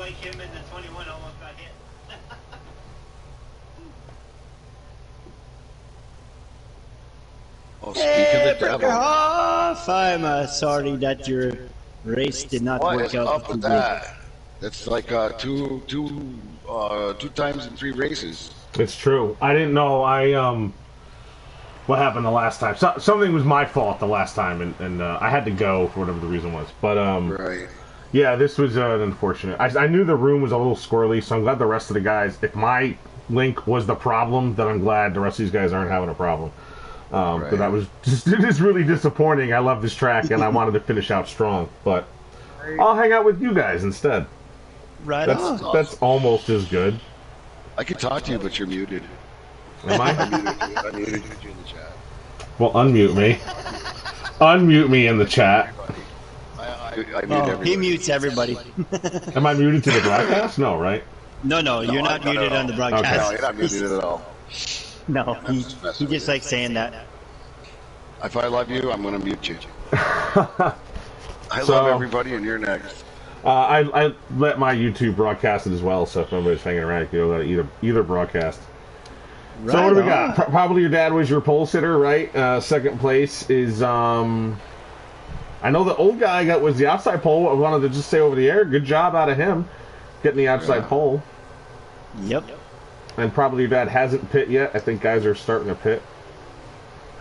like him in the 21 almost got hit. Oh, speak of the devil. I'm sorry that your race did not What work is out. up with that? That's like two times in 3 races. It's true. I didn't know. What happened the last time? Something was my fault the last time, and I had to go for whatever the reason was. But Right. yeah, this was unfortunate. I knew the room was a little squirrely, so I'm glad the rest of the guys. If my link was the problem, then I'm glad the rest of these guys aren't having a problem. Right. But that was just really disappointing. I love this track, and I wanted to finish out strong. But I'll hang out with you guys instead. Right That's on. awesome. That's almost as good. I can talk to you, but you're muted. Am I? I muted you in the chat. Well, unmute me. Unmute me in the chat. I mute Oh, everybody. he mutes everybody. Am I muted to the broadcast? No, right? No, you're not muted on the No, broadcast. you're not muted at all. No, he just likes saying that. If I love you, I'm going to mute you. I love everybody, and you're next. I let my YouTube broadcast it as well, so if anybody's hanging around, you can go to either broadcast. Right So what do we on. got? Probably your dad was your pole sitter, right? Second place is I know the old guy was the outside pole. I wanted to just say over the air, good job out of him getting the outside pole. Yep. And probably your dad hasn't pit yet. I think guys are starting to pit.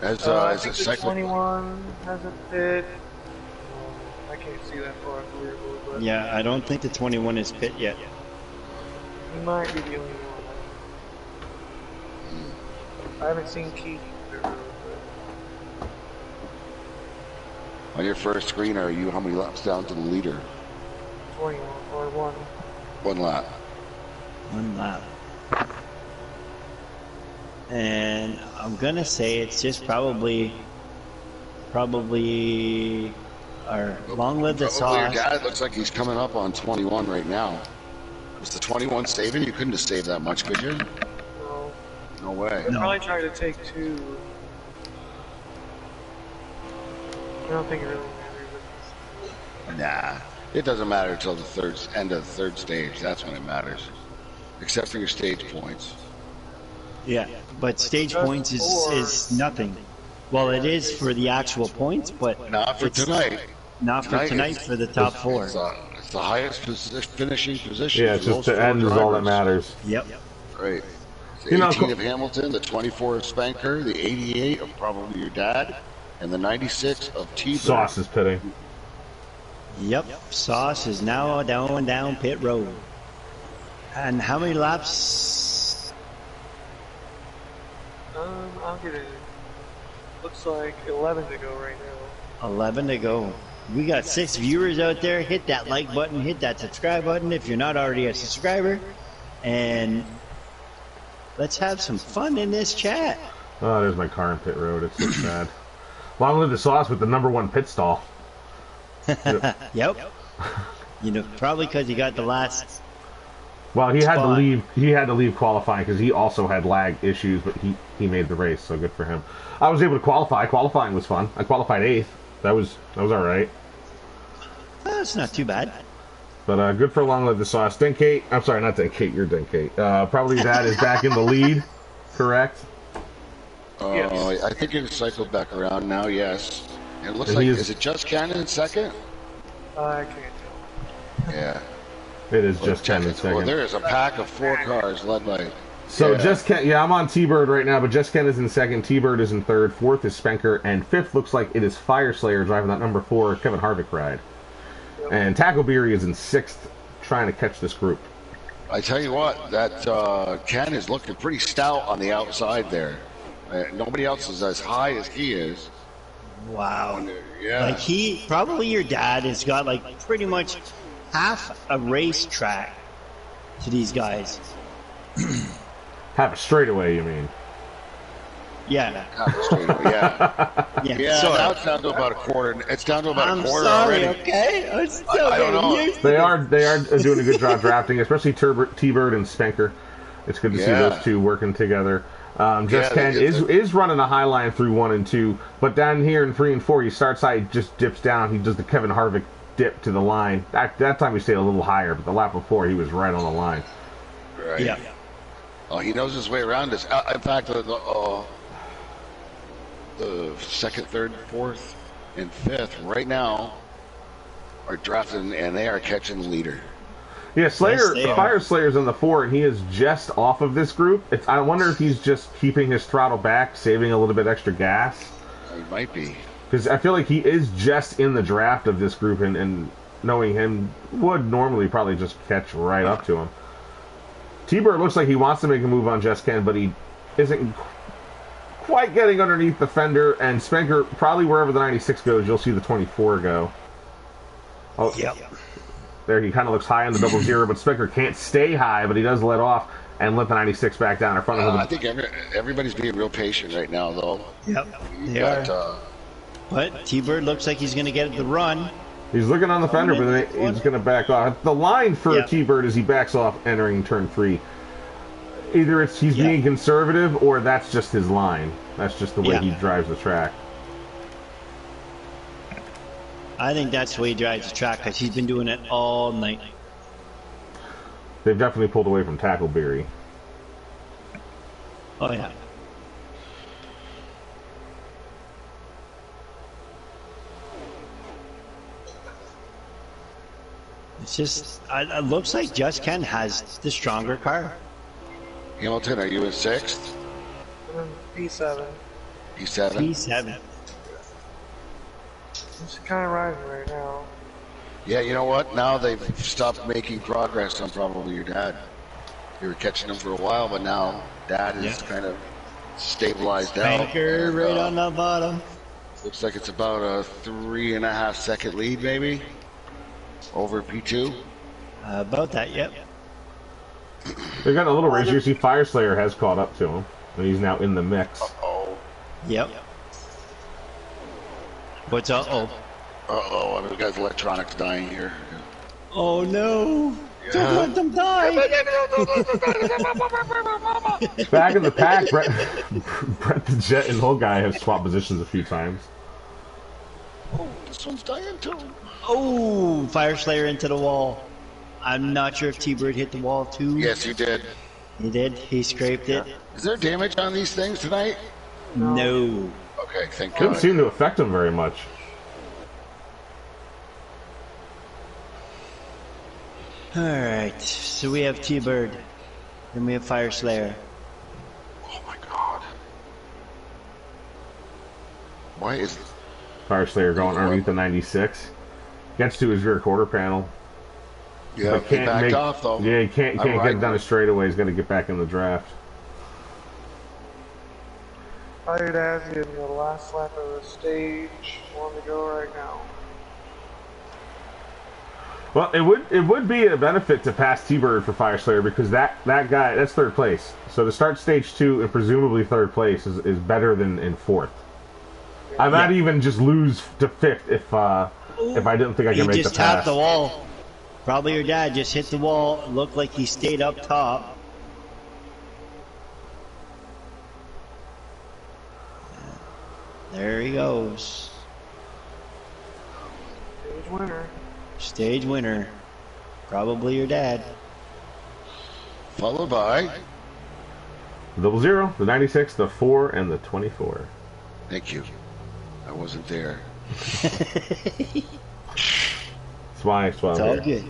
As I a think the second, 21 hasn't pit. I can't see that far clear, but Yeah, I don't think the 21 is pit yet. he might be the only one. I haven't seen Keith either, on your first screen, are you how many laps down to the leader? but 21 or 1. 1 lap. 1 lap. And I'm gonna say it's just probably our long live the Probably your sauce. dad looks like he's coming up on 21 right now. Was the 21 saving? You couldn't have saved that much, could you? So No way. they'll probably try to take 2. I don't think it really matters. Nah. It doesn't matter until the end of the third stage. That's when it matters. Except for your stage points. Yeah, but stage points is nothing. Well, it is for the actual points, but Not for it's tonight. Not for tonight for the top 4. It's the highest finishing position. Yeah, it's for just those the 4 end is all that drivers. matters. Yep. Right. The You know, 18 of Hamilton, the 24 of Spanker, the 88 of probably your dad, and the 96 of T-Bird. Sauce is pitting. Yep. Sauce is now down pit road. And how many laps? I'll get it. Looks like 11 to go right now. 11 to go. We got 6 viewers out there. Hit that like button, hit that subscribe button if you're not already a subscriber. And let's have some fun in this chat. Oh, there's my car in pit road. It's so sad. Long live the sauce with the #1 pit stall. Yep. You know, probably because he got the last. Well, he had to Spot. leave. He had to leave qualifying because he also had lag issues, but he made the race, so good for him. I was able to qualify. Qualifying was fun. I qualified 8th. That was all right. That's not too bad. But good for Long Live the Sauce. Dinkate. I'm sorry, not Dinkate. You're Dinkate. Probably Dad is back in the lead. Correct. I think it cycled back around now. Yes. It looks And like he is- is it just Cannon in second? I can't tell. Yeah. It is just 10 in second. Well, there is a pack of 4 cars led by. So yeah. Just Ken, I'm on T-Bird right now, but Just Ken is in second, T-Bird is in third, fourth is Spenker, and fifth looks like it is Fire Slayer driving that #4 Kevin Harvick ride. And Tackleberry is in sixth, trying to catch this group. I tell you what, that Ken is looking pretty stout on the outside there. Nobody else is as high as he is. Wow. Yeah. Like probably your dad has got like pretty much half a racetrack to these guys. Have a straightaway, you mean? Yeah. Yeah. Yeah. Sorry. Now it's down to about a quarter. It's down to about I'm a quarter sorry, already. okay? I'm still I don't getting know. used to They are doing a good job drafting, especially T-Bird and Spenker. It's good to see those two working together. Just Ken is running a high line through 1 and 2, but down here in 3 and 4, he starts high, just dips down. He does the Kevin Harvick dip to the line. That time he stayed a little higher, but the lap before he was right on the line. Right. Yeah. Oh, he knows his way around this. In fact, the second, third, fourth, and fifth right now are drafting, and they are catching the leader. Yeah, Slayer, Yes, Fire Slayer's on the 4, and he is just off of this group. I wonder if he's just keeping his throttle back, saving a little bit extra gas. He might be. Because I feel like he is just in the draft of this group, and knowing him would normally probably just catch right up to him. T-Bird looks like he wants to make a move on Just Ken, but he isn't quite getting underneath the fender, and Spenker, probably wherever the 96 goes, you'll see the 24 go. Oh, Yep. there he kind of looks high on the 00, but Spenker can't stay high, but he does let off and let the 96 back down in front of him. I think everybody's being real patient right now, though. Yep. You They got, are. But T-Bird looks like he's going to get the run. He's looking on the fender, but then he's going to back off. The line for T-Bird is he backs off entering turn 3. Either he's being conservative, or that's just his line. That's just the way he drives the track. I think that's the way he drives the track, because he's been doing it all night. They've definitely pulled away from Tackleberry. Oh, yeah. It's just, it looks like Just Ken has the stronger car. Hamilton, are you in 6th? P7. P7? P7. It's kind of rising right now. Yeah, you know what? Now they've stopped making progress on probably your dad. You were catching him for a while, but now Dad is kind of stabilized out. Banker and, right on the bottom. Looks like it's about a 3.5 second lead, maybe, over P2. About that, yep. They've got a little race. You see Fire Slayer has caught up to him, and he's now in the mix. Uh-oh. Yep. What's uh-oh? Uh-oh, I mean, we got electronics dying here. Oh, no. Don't let them die. Back in the pack, Brett the Jet and Whole Guy have swapped positions a few times. Oh, this one's dying too. Oh, Fire Slayer into the wall. I'm not sure if T-Bird hit the wall too. Yes, you did. He did. He scraped it. Is there damage on these things tonight? No. Okay, thank Didn't God. seem to affect him very much. Alright, so we have T-Bird. Then we have Fire Slayer. Oh my God. Why is... Fire Slayer going underneath the 96. Gets to his rear quarter panel. Yeah, But he backed off though. Yeah, he can't I'm get riding down it. a straightaway. He's got to get back in the draft. Fired as in the last lap of the stage. One to go right now. Well, it would be a benefit to pass T-Bird for Fire Slayer, because that guy, that's third place. So to start stage 2 and presumably third place is better than in 4th. I might even just lose to 5th if I didn't think I He could make the just pass. tapped the wall. Probably your dad just hit the wall. It looked like he stayed up top. There he goes. Stage winner. Stage winner. Probably your dad. Followed by... 00, the 96, the 4, and the 24. Thank you. I wasn't there. That's why It's all good.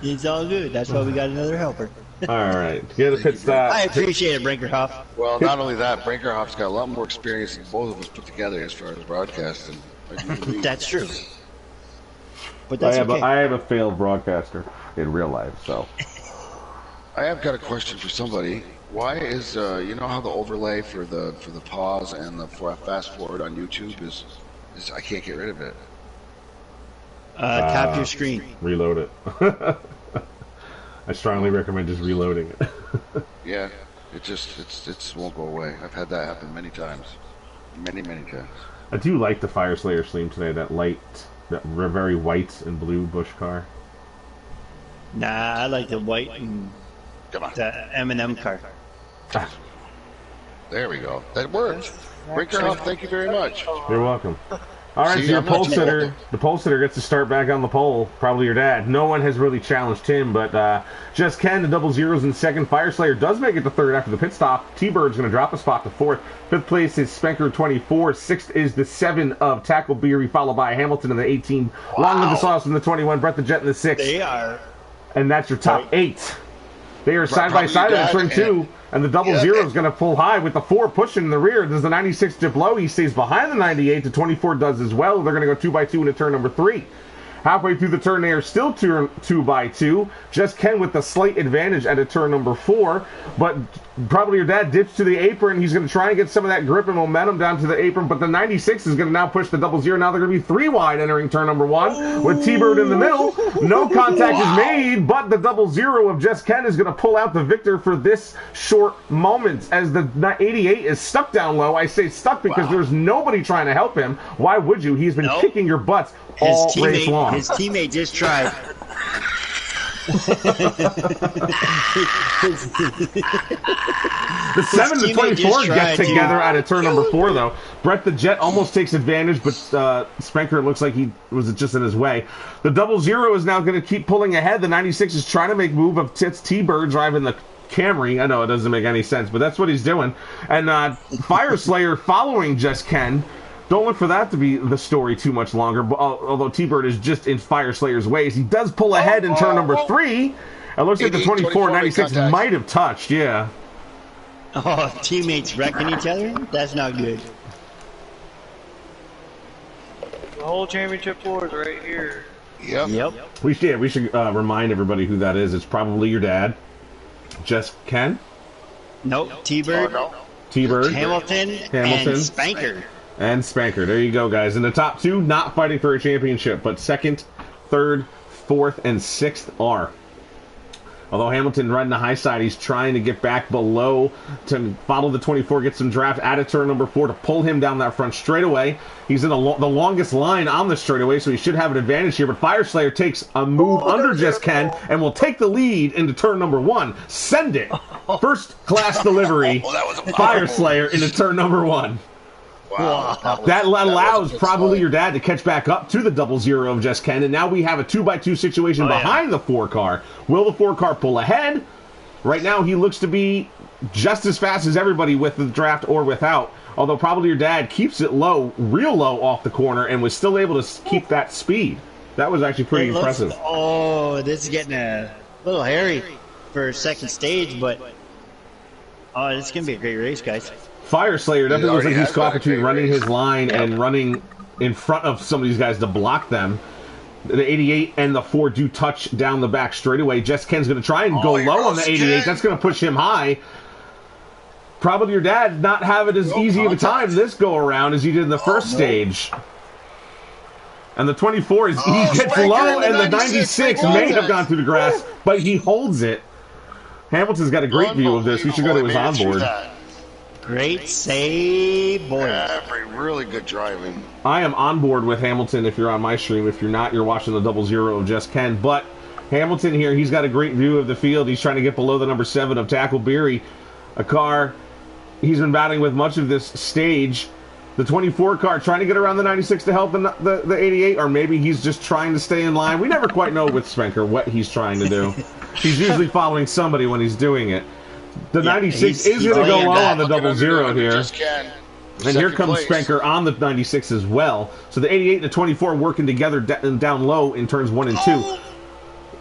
It's all good. That's why we got another helper. All right, get a pit stop. I appreciate it, Brinkerhoff. Well, not only that, Brinkerhoff's got a lot more experience than both of us put together as far as broadcasting. That's true. But I that's am okay. I am a failed broadcaster in real life, so. I have got a question for somebody. Why is you know how the overlay for the pause and the fast forward on YouTube is I can't get rid of it. Tap your screen. Reload it. I strongly recommend just reloading it. Yeah, it won't go away. I've had that happen many times, many times. I do like the Fire Slayer Sleem today. That very white and blue Bush car. Nah, I like the white and Come on, the M&M car. there we go. That worked. Brinkerhoff, thank you very much. You're welcome. All right, See, so your I'm not pole too sitter, old. the pole sitter gets to start back on the pole. Probably your dad. No one has really challenged him, but just Ken, the double zeros in second. Fire Slayer does make it to third after the pit stop. T-Bird's going to drop a spot to fourth. Fifth place is Spanker 24. Sixth is the 7 of Tackleberry, followed by Hamilton in the 18. Long Live the Sauce in the 21. Brett the Jet in the 6. They are. And that's your top 8. They are side by Probably side in your turn dad 2. And the double zero is going to pull high with the 4 pushing in the rear. There's the 96 dip low. He stays behind the 98. The 24 does as well. They're going to go 2 by 2 into turn number 3. Halfway through the turn, they are still 2 by 2. Just Ken with the slight advantage at a turn number 4. But probably your dad dips to the apron. He's going to try and get some of that grip and momentum down to the apron. But the 96 is going to now push the double zero. Now they're going to be 3 wide entering turn number 1 with T-Bird in the middle. No contact is made, but the double zero of Just Ken is going to pull out the victor for this short moment as the 88 is stuck down low. I say stuck because there's nobody trying to help him. Why would you? He's been kicking your butts all race long. His teammate just tried. The 7 to 24 get together out of turn number 4, though. Brett the Jet almost takes advantage, but Spanker looks like he was just in his way. The double zero is now going to keep pulling ahead. The 96 is trying to make move of T-Bird driving the Camry. I know it doesn't make any sense, but that's what he's doing. And Fire Slayer following Just Ken. Don't look for that to be the story too much longer, but, although T-Bird is just in Fire Slayer's ways. He does pull ahead in turn number 3. It looks like the 24 96 might have touched, yeah. Oh, teammates wrecking each other? That's not good. The whole championship board is right here. Yep. We should remind everybody who that is. It's probably your dad. Just Ken? Nope, T-Bird, T-Bird. Hamilton, and Spanker. And Spanker. There you go, guys. In the top 2, not fighting for a championship, but 2nd, 3rd, 4th, and 6th are. Although Hamilton riding the high side, he's trying to get back below to follow the 24, get some draft out of turn number 4 to pull him down that front straightaway. He's in the longest line on the straightaway, so he should have an advantage here. But Fire Slayer takes a move under Just Ken and will take the lead into turn number 1. Send it. First class delivery. Fire Slayer into turn number 1. Wow. That allows probably your dad to catch back up to the double zero of Just Ken, and now we have a 2 by 2 situation behind the 4 car. Will the 4 car pull ahead? Right now, he looks to be just as fast as everybody with the draft or without, although probably your dad keeps it low, real low off the corner, and was still able to keep that speed. That was actually pretty impressive. Oh, this is getting a little hairy for second stage, but oh, this is going to be a great race, guys. Fire Slayer definitely looks like he's caught between running his line and running in front of some of these guys to block them. The 88 and the 4 do touch down the back straightaway. Just Ken's going to try and go low on the 88. That's going to push him high. Probably your dad not having as easy of a time this go around as he did in the first stage. And the 24 is he gets low, and the 96 may have gone through the grass, but he holds it. Hamilton's got a great view of this. We should go to his onboard. Great save, boy. Really good driving. I am on board with Hamilton if you're on my stream. If you're not, you're watching the double zero of Just Ken. But Hamilton here, he's got a great view of the field. He's trying to get below the number 7 of Tackleberry, a car he's been battling with much of this stage. The 24 car trying to get around the 96 to help the 88, or maybe he's just trying to stay in line. We never quite know with Spanker what he's trying to do. He's usually following somebody when he's doing it. The 96 is going to go low on the double zero here. And here comes Spanker on the 96 as well. So the 88 and the 24 working together down low in turns 1 and 2.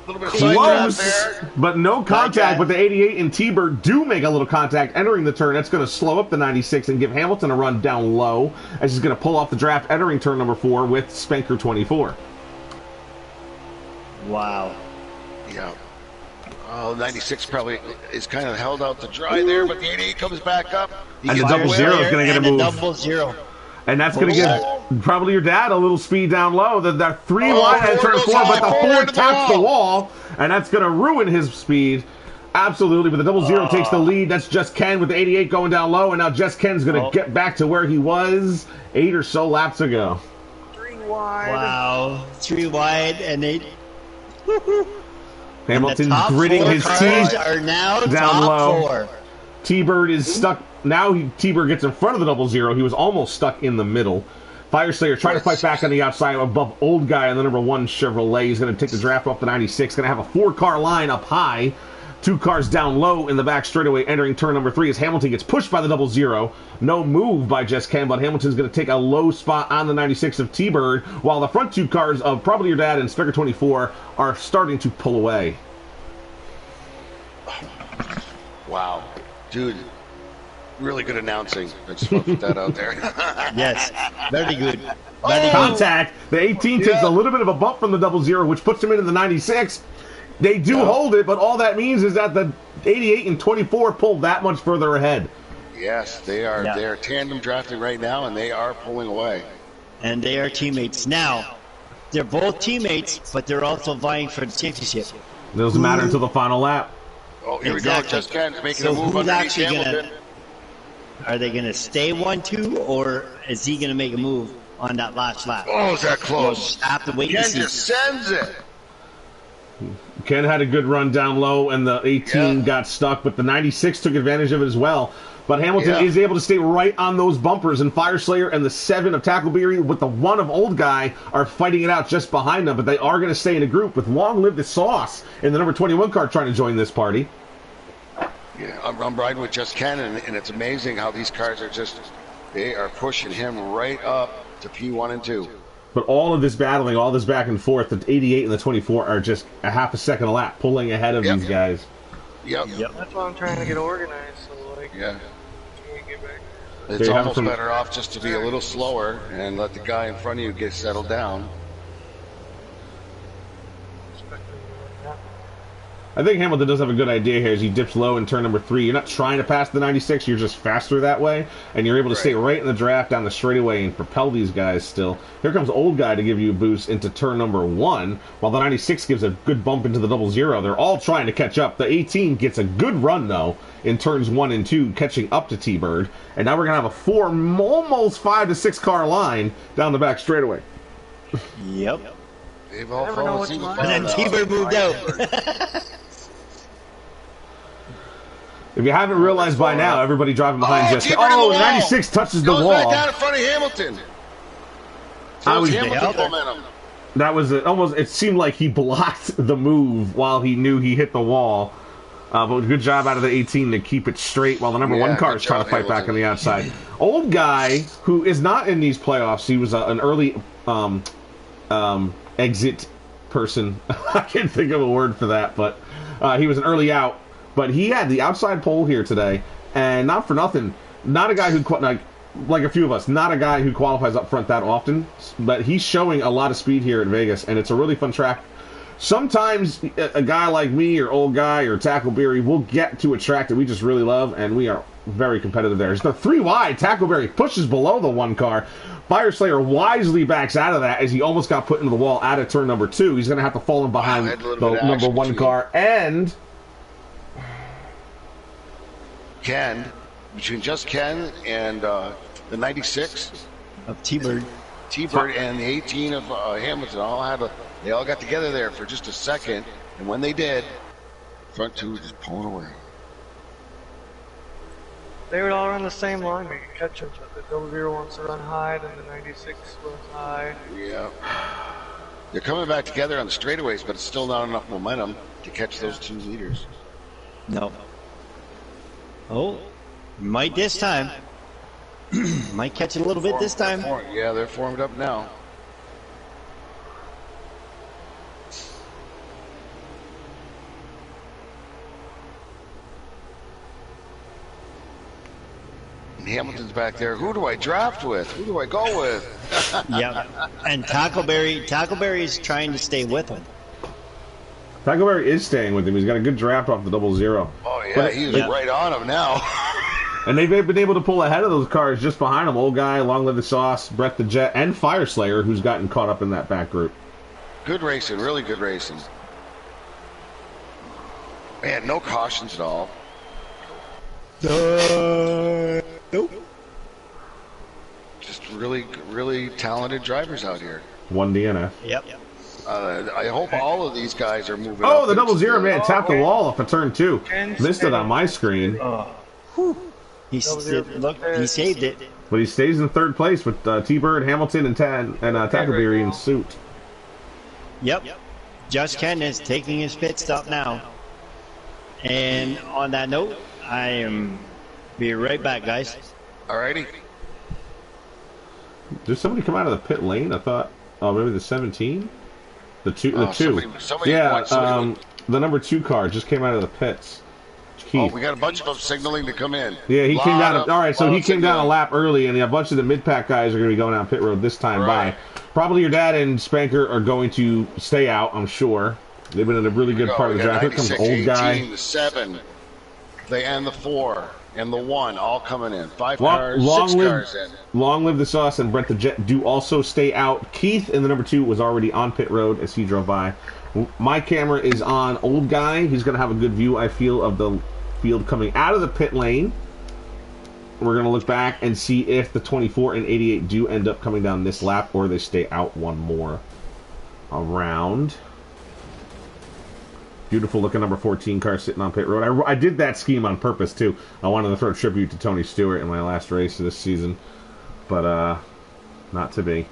Close, but no contact. But the 88 and T-Bird do make a little contact entering the turn. That's going to slow up the 96 and give Hamilton a run down low as he's going to pull off the draft entering turn number 4 with Spanker 24. Wow. Yeah. Oh, 96 probably is kind of held out to dry there, but the 88 comes back up. And the double zero is going to get a move. Double zero. And that's going to give probably your dad a little speed down low. The 3 wide at turn 4, but the 4 taps the wall, and that's going to ruin his speed. Absolutely, but the double zero takes the lead. That's Just Ken with the 88 going down low, and now Just Ken's going to get back to where he was 8 or so laps ago. 3 wide. Wow. 3 wide and 8. Hamilton's gritting his teeth are now down low. 4. T-Bird is stuck. Now T-Bird gets in front of the double zero. He was almost stuck in the middle. Fire Slayer trying to fight back on the outside above Old Guy on the number 1 Chevrolet. He's going to take the draft off the 96. Going to have a 4-car line up high. 2 cars down low in the back straightaway entering turn number 3 as Hamilton gets pushed by the 00. No move by Jess Ken, but Hamilton's going to take a low spot on the 96 of T-Bird, while the front 2 cars of Probably Your Dad and Specker 24 are starting to pull away. Wow. Dude, really good announcing. I just want to put that out there. Yes, very good. Contact. The 18 takes a little bit of a bump from the 00, which puts him into the 96. They do hold it, but all that means is that the 88 and 24 pull that much further ahead. Yes, they are. They are tandem drafting right now, and they are pulling away. And they are teammates. Now, they're both teammates, but they're also vying for the championship. It doesn't matter until the final lap. Oh, here we go. Just Ken's making a move who's underneath actually Hamilton. Are they going to stay 1-2, or is he going to make a move on that last lap? Oh, is that close? We'll have to wait Ken to see. just sends it. Ken had a good run down low, and the 18 got stuck, but the 96 took advantage of it as well. But Hamilton is able to stay right on those bumpers, and Fire Slayer and the 7 of Tackleberry with the 1 of Old Guy are fighting it out just behind them, but they are going to stay in a group with Long Live the Sauce in the number 21 car trying to join this party. Yeah, I'm riding with Just Ken, and it's amazing how these cars are they are pushing him right up to P1 and 2. But all of this battling, all this back and forth, the 88 and the 24 are just a half a second a lap, pulling ahead of these guys. Yep. That's why I'm trying to get organized. So like, Yeah. get back. It's almost better off just to be a little slower and let the guy in front of you get settled down. I think Hamilton does have a good idea here as he dips low in turn number 3. You're not trying to pass the 96, you're just faster that way, and you're able to stay right in the draft down the straightaway and propel these guys still. Here comes Old Guy to give you a boost into turn number 1, while the 96 gives a good bump into the 00. They're all trying to catch up. The 18 gets a good run, though, in turns 1 and 2, catching up to T-Bird. And now we're going to have a 4, almost 5 to 6 car line down the back straightaway. Yep. They've all fallen single file. And then T-Bird moved out. If you haven't realized by now, everybody driving behind Jessica. T-Bird in the Oh, wall. 96 touches the Goes wall. right down in front of Hamilton. Throws Hamilton momentum. That was almost. It seemed like he blocked the move while he knew he hit the wall. But good job out of the 18 to keep it straight while the number 1 car is trying to fight back on the outside. Old Guy, who is not in these playoffs, he was an early exit person. I can't think of a word for that, but he was an early out. But he had the outside pole here today, and not for nothing, not a guy who, like a few of us, not a guy who qualifies up front that often, but he's showing a lot of speed here at Vegas, and it's a really fun track. Sometimes a guy like me or Old Guy or Tackleberry will get to a track that we just really love, and we are very competitive there. It's the 3 wide. Tackleberry pushes below the 1 car. Fire Slayer wisely backs out of that as he almost got put into the wall out of turn number 2. He's going to have to fall in behind the number 1 car, and Ken, between Just Ken and the 96 of T-Bird. T-Bird and the 18 of Hamilton they all got together there for just a second, and when they did, front 2 just pulling away. They would all run the same line, we could catch them, but the 00 wants to run high, then the 96 runs high. Yeah. They're coming back together on the straightaways, but it's still not enough momentum to catch those 2 leaders. No. Oh, might this time. Might catch it a little bit this time. Yeah, they're formed up now. And Hamilton's back there. Who do I draft with? Who do I go with? Yep. And Tackleberry is trying to stay with him. Tackleberry is staying with him. He's got a good draft off the 00. Oh, yeah, he's right on him now. And they've been able to pull ahead of those cars just behind him. Old Guy, Long Live the Sauce, Brett the Jet, and Fire Slayer, who's gotten caught up in that back group. Good racing, really good racing. Man, no cautions at all. Nope. Just really, really talented drivers out here. 1 DNF. Yep. I hope all of these guys are moving Oh, up. the 00 man tapped the wall off of turn 2. Missed it on my screen. He He saved it. But he stays in third place with T-Bird, Hamilton, and Tackleberry in suit. Yep. Just Ken is taking his pit stop now. And on that note, I am be right back, guys. Alrighty. Did somebody come out of the pit lane? I thought, oh, maybe the 17? The two. Somebody Yeah, the number 2 car just came out of the pits. Keith. Oh, we got a bunch of them signaling to come in. Yeah, he came down. All right, so he came down a lap early, and a bunch of the mid-pack guys are going to be going down pit road this time by. Probably your dad and Spanker are going to stay out, I'm sure. They've been in a really good part of the drive. Here comes the old guy. The 7, and the 4, and the 1, all coming in. 5 cars, 6 cars in. Long live the Sauce and Brent the Jet do also stay out. Keith in the number 2 was already on pit road as he drove by. My camera is on old guy. He's going to have a good view, I feel, of the field coming out of the pit lane. We're going to look back and see if the 24 and 88 do end up coming down this lap or they stay out one more around. Beautiful looking number 14 car sitting on pit road. I did that scheme on purpose too. I wanted to throw tribute to Tony Stewart in my last race of this season, but not to be.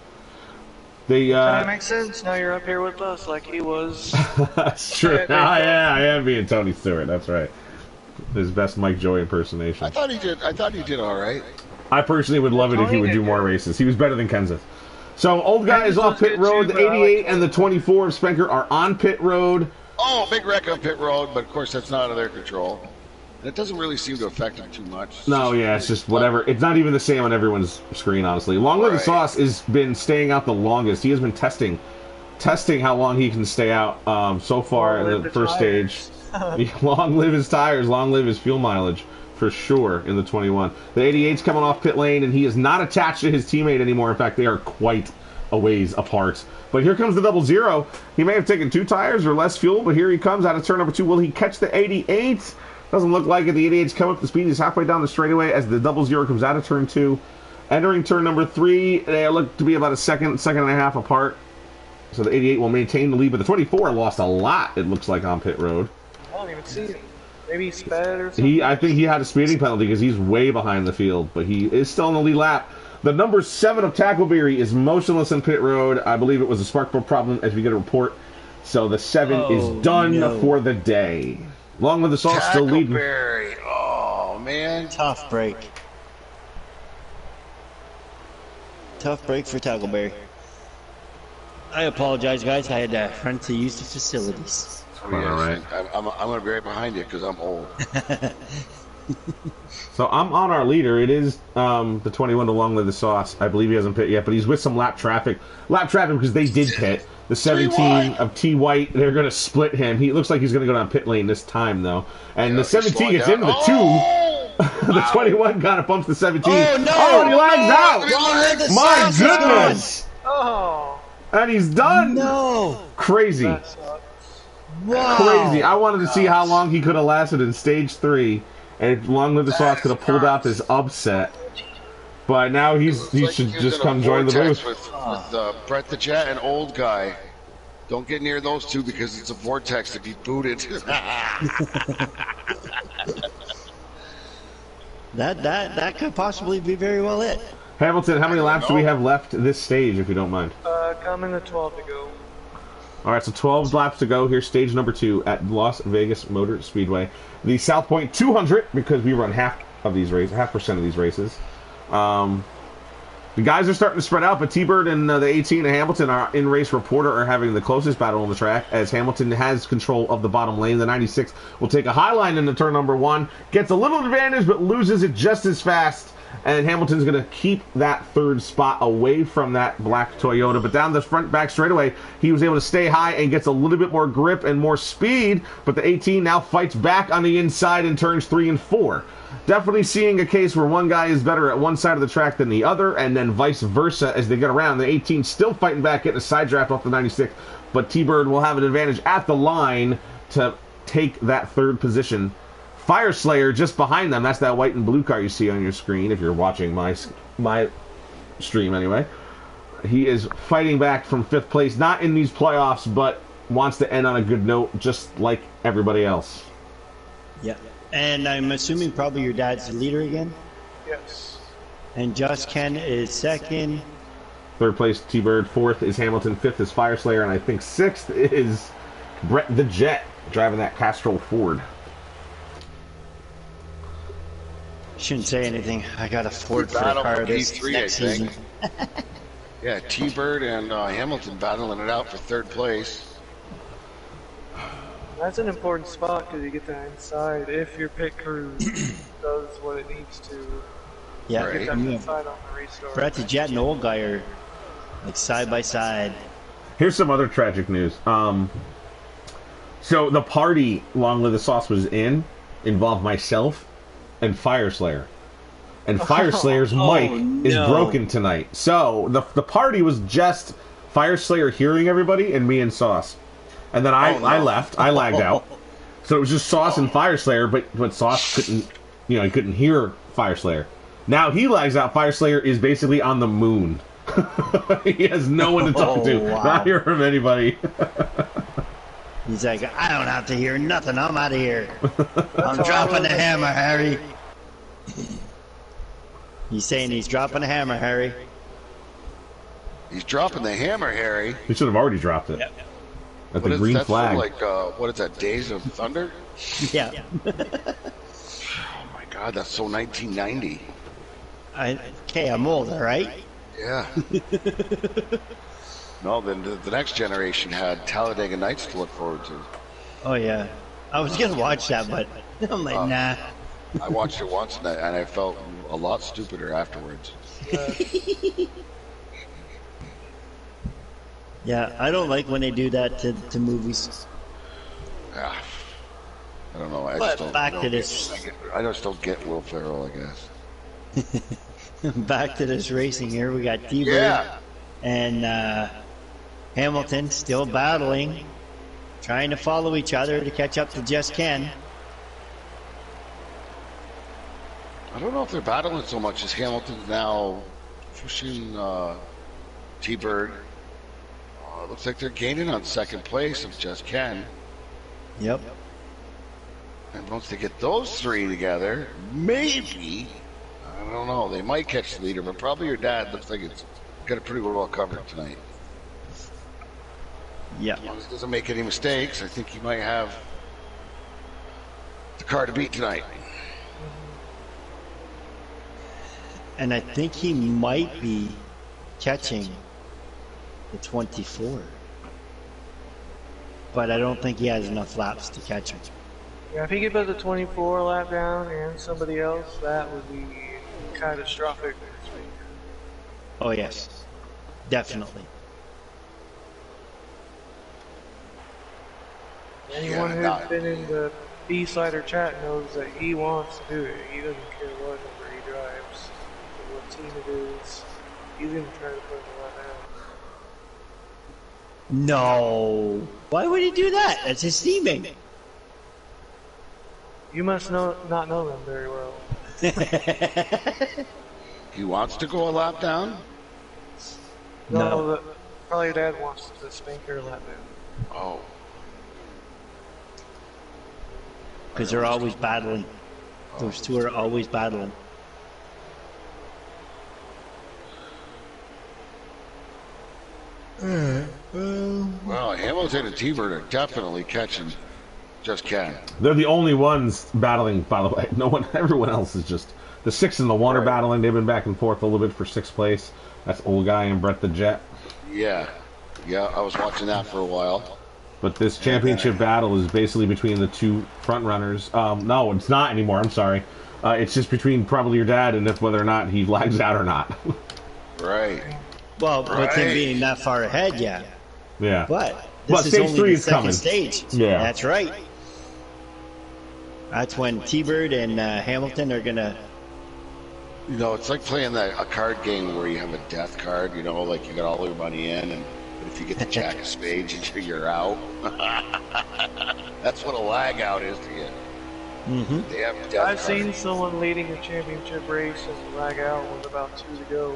That makes sense. Now you're up here with us like he was. That's true. I am being Tony Stewart. That's right. His best Mike Joy impersonation. I thought he did all right. I personally would love it if he would do more races. He was better than Kenseth. So old guy is off pit road. The 88 and the 24 of Spenker are on pit road. Oh, big wreck on pit road, but of course that's not under their control. It doesn't really seem to affect them too much. No, yeah, it's just whatever. It's not even the same on everyone's screen, honestly. Long Live the Sauce has been staying out the longest. He has been testing how long he can stay out so far in the first stage. Long live his tires, long live his fuel mileage, for sure, in the 21. The 88's coming off pit lane, and he is not attached to his teammate anymore. In fact, they are quite a ways apart. But here comes the 00. He may have taken 2 tires or less fuel, but here he comes out of turn number 2. Will he catch the 88? Doesn't look like it. The 88's come up to speed. He's halfway down the straightaway as the 00 comes out of turn 2. Entering turn number 3, they look to be about a second and a half apart. So the 88 will maintain the lead, but the 24 lost a lot, it looks like, on pit road. I don't even see it. Maybe he sped or something? I think he had a speeding penalty because he's way behind the field, but he is still in the lead lap. The number 7 of Tackleberry is motionless in pit road. I believe it was a spark plug problem as we get a report. So the 7 is done for the day. Long with the Sauce still leading. Tackleberry. Oh, man. Tough break. Tough break for Tackleberry. I apologize, guys. I had to run to use the facilities. Oh, yes. All right. I'm going to be right behind you because I'm old. So I'm on our leader. It is the 21 to Long Live the Sauce. I believe he hasn't pit yet, but he's with some lap traffic. Lap traffic because they did pit. The 17 of T. White, they're going to split him. He looks like he's going to go down pit lane this time, though. And the 17 gets into the 2. The 21 kind of bumps the 17. Oh, no! Oh, and he lags out! No, My goodness! Oh. And he's done! No! Crazy. Wow. Crazy. I wanted to see how long he could have lasted in stage 3. And Long Live the Sauce could have pulled out this upset. But now he should just come join the booth. With Brett the Jet and old guy. Don't get near those two because it's a vortex to be booted. That could possibly be very well it. Hamilton, how many laps do we have left this stage, if you don't mind? Coming to 12 to go. All right, so 12 laps to go. Here's stage number 2 at Las Vegas Motor Speedway. The South Point 200, because we run half of these races, 0.5% of these races. The guys are starting to spread out, but T-Bird and the 18 and Hamilton, our in-race reporter, are having the closest battle on the track, as Hamilton has control of the bottom lane. The 96 will take a high line into turn number 1, gets a little advantage, but loses it just as fast. And Hamilton's going to keep that 3rd spot away from that black Toyota. But down the front back straightaway, he was able to stay high and gets a little bit more grip and more speed. But the 18 now fights back on the inside in turns 3 and 4. Definitely seeing a case where one guy is better at one side of the track than the other, and then vice versa as they get around. The 18 still fighting back, getting a side draft off the 96. But T-Bird will have an advantage at the line to take that 3rd position. Fire Slayer just behind them. That's that white and blue car you see on your screen if you're watching my stream anyway. He is fighting back from 5th place. Not in these playoffs, but wants to end on a good note just like everybody else. Yeah. And I'm assuming probably your dad's the leader again? Yes. And Just Ken is second. Third place, T-Bird. Fourth is Hamilton. Fifth is Fire Slayer. And I think sixth is Brett the Jet, driving that Castrol Ford. Shouldn't say anything. I got a Ford Good for the battle car for this P3, next I think. season. Yeah, T-Bird and Hamilton battling it out for third place. That's an important spot because you get that inside if your pit crew does what it needs to. Yeah, Right. Get that you inside on the restart. Brett the Jet and Old Guy are like side by side. Here's some other tragic news. So the party Long Live the Sauce was in involved myself and Fire Slayer. And Fire Slayer's mic is broken tonight. So the party was just Fire Slayer hearing everybody and me and Sauce. And then I left. I lagged out. So it was just Sauce and Fire Slayer, but Sauce couldn't, he couldn't hear Fire Slayer. Now he lags out. Fire Slayer is basically on the moon. He has no one to talk to. Wow. Not hear from anybody. He's like, I don't have to hear nothing. I'm out of here. I'm dropping the hammer, Harry. He's saying he's dropping the hammer, Harry. He's dropping the hammer, Harry. He should have already dropped it. Yep. At What the is green that flag. for, like, what is that, Days of Thunder? Yeah. Oh my god, that's so 1990. Okay, I'm older, right? Yeah. No, then the next generation had Talladega Nights to look forward to. Oh, yeah. I was going to watch that, but I'm like, nah. I watched it once and I felt a lot stupider afterwards. Yeah, I don't like when they do that to movies. Yeah. I don't know. I But just don't, back don't to get- this. I just don't get Will Ferrell, I guess. Back to this racing here. We got T-Bird Yeah. and Hamilton still battling, trying to follow each other to catch up to Just Ken. I don't know if they're battling so much as Hamilton's now pushing T-Bird. Looks like they're gaining on second place of Just Ken. Yep. And once they get those three together, maybe, I don't know, they might catch the leader, but probably your dad looks like it's got it pretty well covered tonight. Yeah. As long as he doesn't make any mistakes, I think he might have the car to beat tonight. And I think he might be catching the 24. But I don't think he has enough laps to catch him. Yeah, if he could put the 24 lap down and somebody else, that would be catastrophic next week. Oh, yes. Definitely. Anyone Yeah, who's not- been in the B-Slider chat knows that he wants to do it. He doesn't care what number he drives, or what team it is. He's going to try to put it right now. No. Why would he do that? That's his teammate. You must not know them very well. He wants to go a lap down? No. Probably your dad wants to spank her lap down. Oh. Because they're always battling. Those two are always battling. Well, Hamilton and T-Bird are definitely catching Just Ken. They're the only ones battling, by the way. No one, everyone else is just the six and the one are Right. battling. They've been back and forth a little bit for sixth place. That's Old Guy and Brett the Jet. Yeah. Yeah, I was watching that for a while. But this championship battle is basically between the two front runners. No, it's not anymore. I'm sorry. It's just between probably your dad and if whether or not he lags out or not. Right. Well, with him Right. being that far ahead, yeah. Yeah. But Well, this is stage only three the is second coming. stage. Yeah. That's right. That's when T-Bird and Hamilton are going to... You know, it's like playing a card game where you have a death card, like you got all your money in, and if you get the jack of spades, you're out. That's what a lag out is to you. Mm-hmm. They have death I've cards. seen someone leading a championship race and lag out with about 2 to go.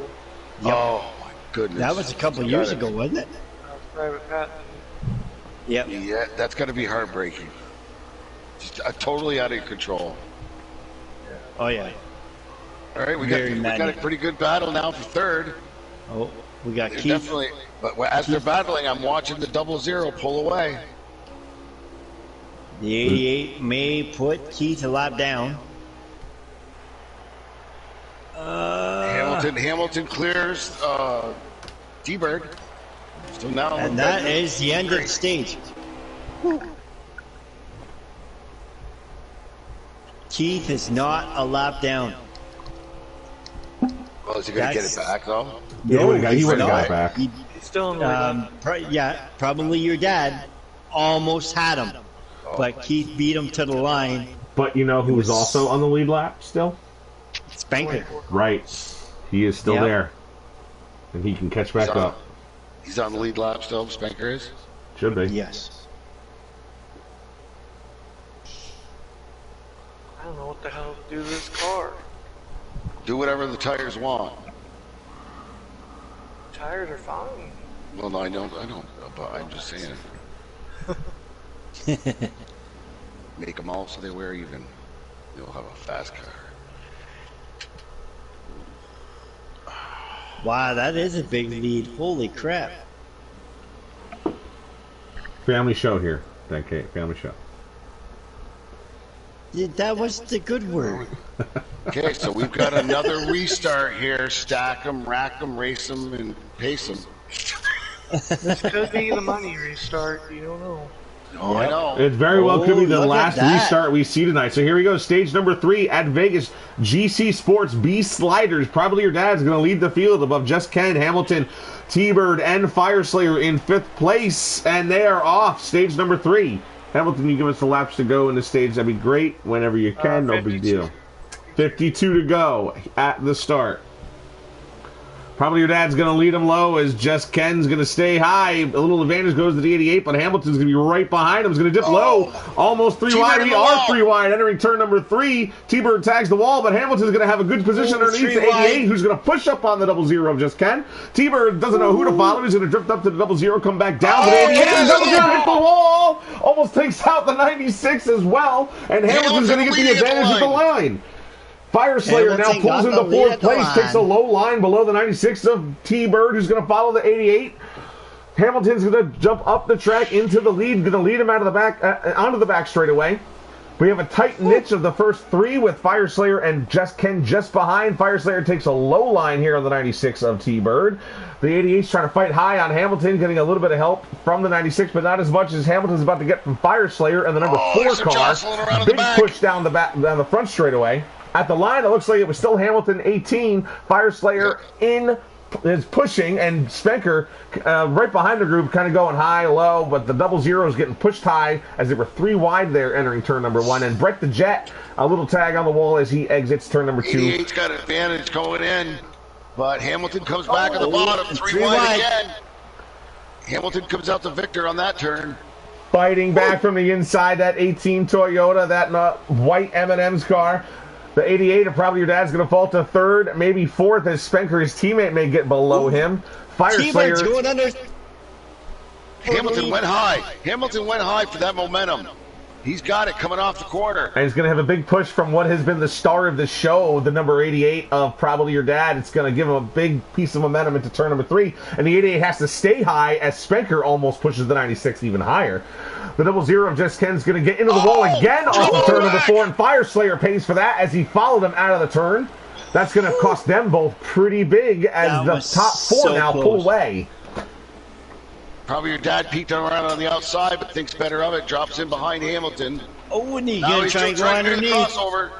Yep. Oh, my goodness. That was a couple years ago, wasn't it? Private Pat. Yep. Yeah, that's got to be heartbreaking. Just totally out of control. Oh, yeah. All right, we got a pretty good battle now for third. Oh, we got Keith. Definitely, but as they're battling, I'm watching the 00 pull away. The 88 may put Keith a lap down. Hamilton clears T-Bird. So now, and that is the end of the stage. Keith is not a lap down. Well, is he going to get it back, though? Yeah, he would have got it back. He's still in the yeah, probably your dad almost had him. But Keith beat him to the line. But you know who was also on the lead lap still? Spanker. Right. He is still there. And he can catch back up. He's on the lead lap still, Spanker is? Should be. Yes. I don't know what the hell to do to this car. Do whatever the tires want. Tires are fine. Well, no, I don't, but I'm just saying. Make them all so they wear even. You'll have a fast car. Wow, that is a big lead. Holy crap. Family show here. Okay, family show. That was the good word. Okay, so we've got another restart here. Stack them, rack them, race them, and pace them. This could be the money restart. You don't know. Oh, I know. It very well could be the look last at that. restart we see tonight. So here we go, stage number 3 at Vegas. GC Sports B Sliders. Probably your dad's going to lead the field above Just Ken, Hamilton, T-Bird, and Fireslayer in 5th place. And they are off stage number 3. Hamilton, you give us the laps to go in the stage. That'd be great whenever you can. No big deal. 52 to go at the start. Probably your dad's going to lead him low as Just Ken's going to stay high. A little advantage goes to the 88, but Hamilton's going to be right behind him. He's going to dip low. Almost 3 wide. We are 3 wide. Entering turn number 3. T-Bird tags the wall, but Hamilton's going to have a good position underneath the 88, who's going to push up on the 00 of Just Ken. T-Bird doesn't know who to follow. He's going to drift up to the 00, come back down to the 88. And 00 hit the wall. Almost takes out the 96 as well. And Hamilton's going to get the advantage at the line. Fireslayer now pulls into 4th place, takes a low line below the 96 of T-Bird, who's going to follow the 88. Hamilton's going to jump up the track into the lead, going to lead him out of the back, onto the back straightaway. We have a tight niche of the first 3 with Fireslayer and Just Ken just behind. Fireslayer takes a low line here on the 96 of T-Bird. The 88's trying to fight high on Hamilton, getting a little bit of help from the 96, but not as much as Hamilton's about to get from Fireslayer and the number 4 car. Big push down the front straightaway. At the line, it looks like it was still Hamilton 18. Fireslayer is pushing, and Spanker right behind the group, kind of going high, low, but the 00 is getting pushed high as they were 3 wide there entering turn number 1. And Brett the Jet, a little tag on the wall as he exits turn number 2. 88's got an advantage going in, but Hamilton comes back at the bottom, 3 wide again. Hamilton comes out the victor on that turn. Fighting back from the inside, that 18 Toyota, that white M&M's car. The 88, and probably your dad's going to fall to 3rd, maybe 4th, as Spanker, his teammate, may get below him. Fireslayer. Hamilton went high. Hamilton went high for that momentum. He's got it coming off the corner. And he's going to have a big push from what has been the star of the show, the number 88 of Probably Your Dad. It's going to give him a big piece of momentum into turn number 3. And the 88 has to stay high as Spanker almost pushes the 96 even higher. The 00 of Just Ken's going to get into the wall again off of turn number 4. And Fireslayer pays for that as he followed him out of the turn. That's going to cost them both pretty big as the top 4 now pull away. Probably your dad peeked around on the outside, but thinks better of it. Drops in behind Hamilton. Oh, and he's now going he's to try and go underneath. Crossover.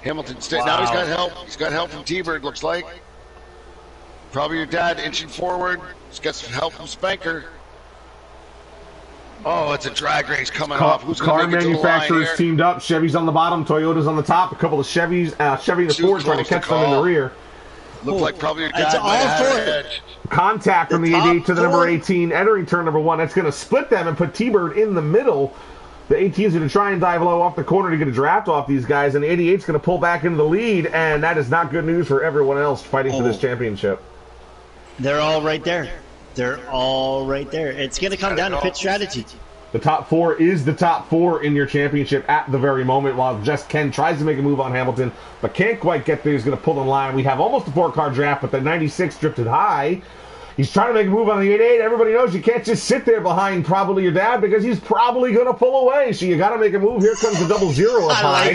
Hamilton now he's got help. He's got help from T-Bird, looks like. Probably your dad inching forward. He's got some help from Spanker. Oh, it's a drag race coming off. Who's car manufacturers teamed up. Chevy's on the bottom, Toyota's on the top. A couple of Chevys, Chevy and Ford trying to catch them in the rear. Looked like probably your dad might have had an edge. Contact from the 88 to the number 18, entering turn number 1. That's going to split them and put T-Bird in the middle. The 18's going to try and dive low off the corner to get a draft off these guys, and the 88's going to pull back into the lead, and that is not good news for everyone else fighting for this championship. They're all right there. They're all right there. It's going to come down to pit strategy. The top 4 is the top 4 in your championship at the very moment, while Just Ken tries to make a move on Hamilton, but can't quite get there. He's going to pull in line. We have almost a 4-car draft, but the 96 drifted high. He's trying to make a move on the 88. Everybody knows you can't just sit there behind probably your dad because he's probably going to pull away. So you got to make a move. Here comes the 00 up high.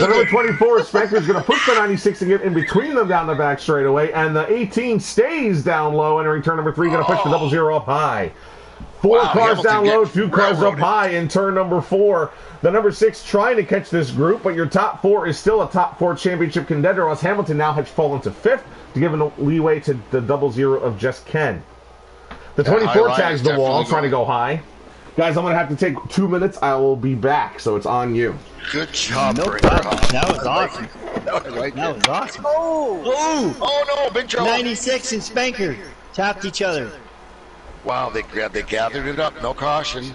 The number 24, Spencer's going to push the 96 and get in between them down the back straightaway. And the 18 stays down low, entering turn number 3, going to push the 00 up high. 4 cars down low, 2 cars up high in turn number 4. The number 6 trying to catch this group, but your top 4 is still a top 4 championship contender, as Hamilton now has fallen to 5th to give a leeway to the 00 of Just Ken. The 24 tags the wall, trying to go high. Guys, I'm going to have to take 2 minutes. I will be back, so it's on you. Good job, No Brinker. problem. That was awesome. That was awesome. Oh no, big trouble. 96 and Spanker tapped each other. Wow, they gathered it up. No caution.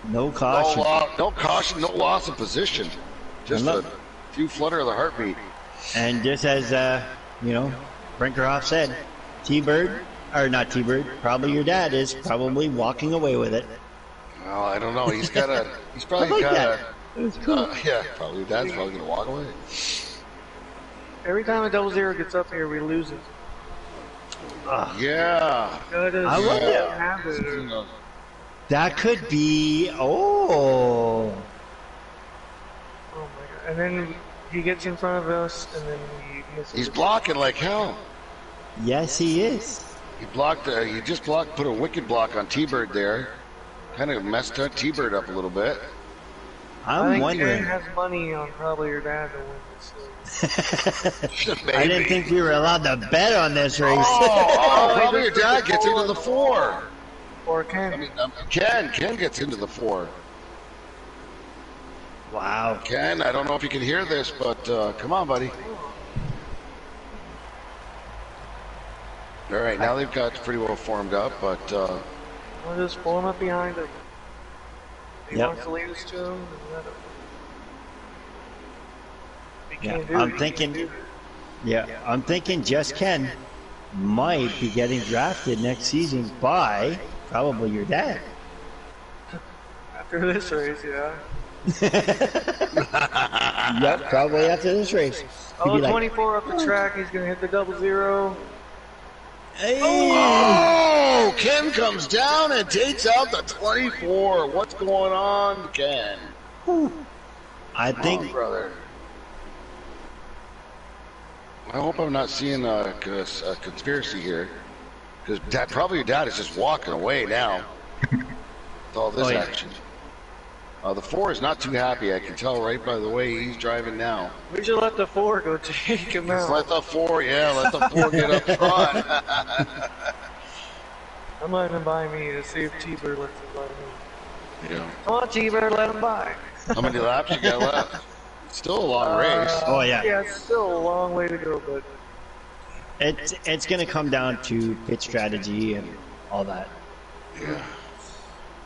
No caution. No caution, no loss of position. Just a few flutter of the heartbeat. And just as, Brinkerhoff said, T-Bird, or not T-Bird, probably your dad is probably walking away with it. Well, I don't know. He's probably got a... yeah, probably dad's probably going to walk away. Every time a 00 gets up here, we lose it. Yeah. I wonder. That could be. Oh. Oh my god! And then he gets in front of us, and then he misses. He's blocking like hell. Yes, he is. He blocked. He just blocked. Put a wicked block on T-Bird there. Kind of messed that T-Bird up a little bit. I'm wondering. Ken has money on probably your dad to win this thing. I didn't think we were allowed to bet on this race. Probably your dad gets into the 4. Or Ken. I mean, Ken gets into the 4. Wow. Ken, I don't know if you can hear this, but come on, buddy. All right, now they've got pretty well formed up, but We're just pulling up behind him. He Yep. wants to lead us to him. And let him. We Yeah, can't do I'm it. thinking. Yeah, I'm thinking Just Ken might be getting drafted next season by probably your dad. After this race, yeah. Yep, probably after this race. Oh, He'd be like, 24 up the track. He's going to hit the 00. hey! oh, Ken comes down and takes out the 24. What's going on, Ken? I think Brother. I hope I'm not seeing a conspiracy here, because probably your dad is just walking away now with all this action. The 4 is not too happy. I can tell right by the way he's driving now. We should let the 4 go take him Just out. let the 4, let the 4 get up front. I'm letting him buy me to see if T-Bird lets him buy me. Yeah. Come on, T-Bird, let him buy. How many laps you got left? Still a long race. Oh, yeah. Yeah, it's still a long way to go, but it's going to come down to pit strategy and all that. Yeah.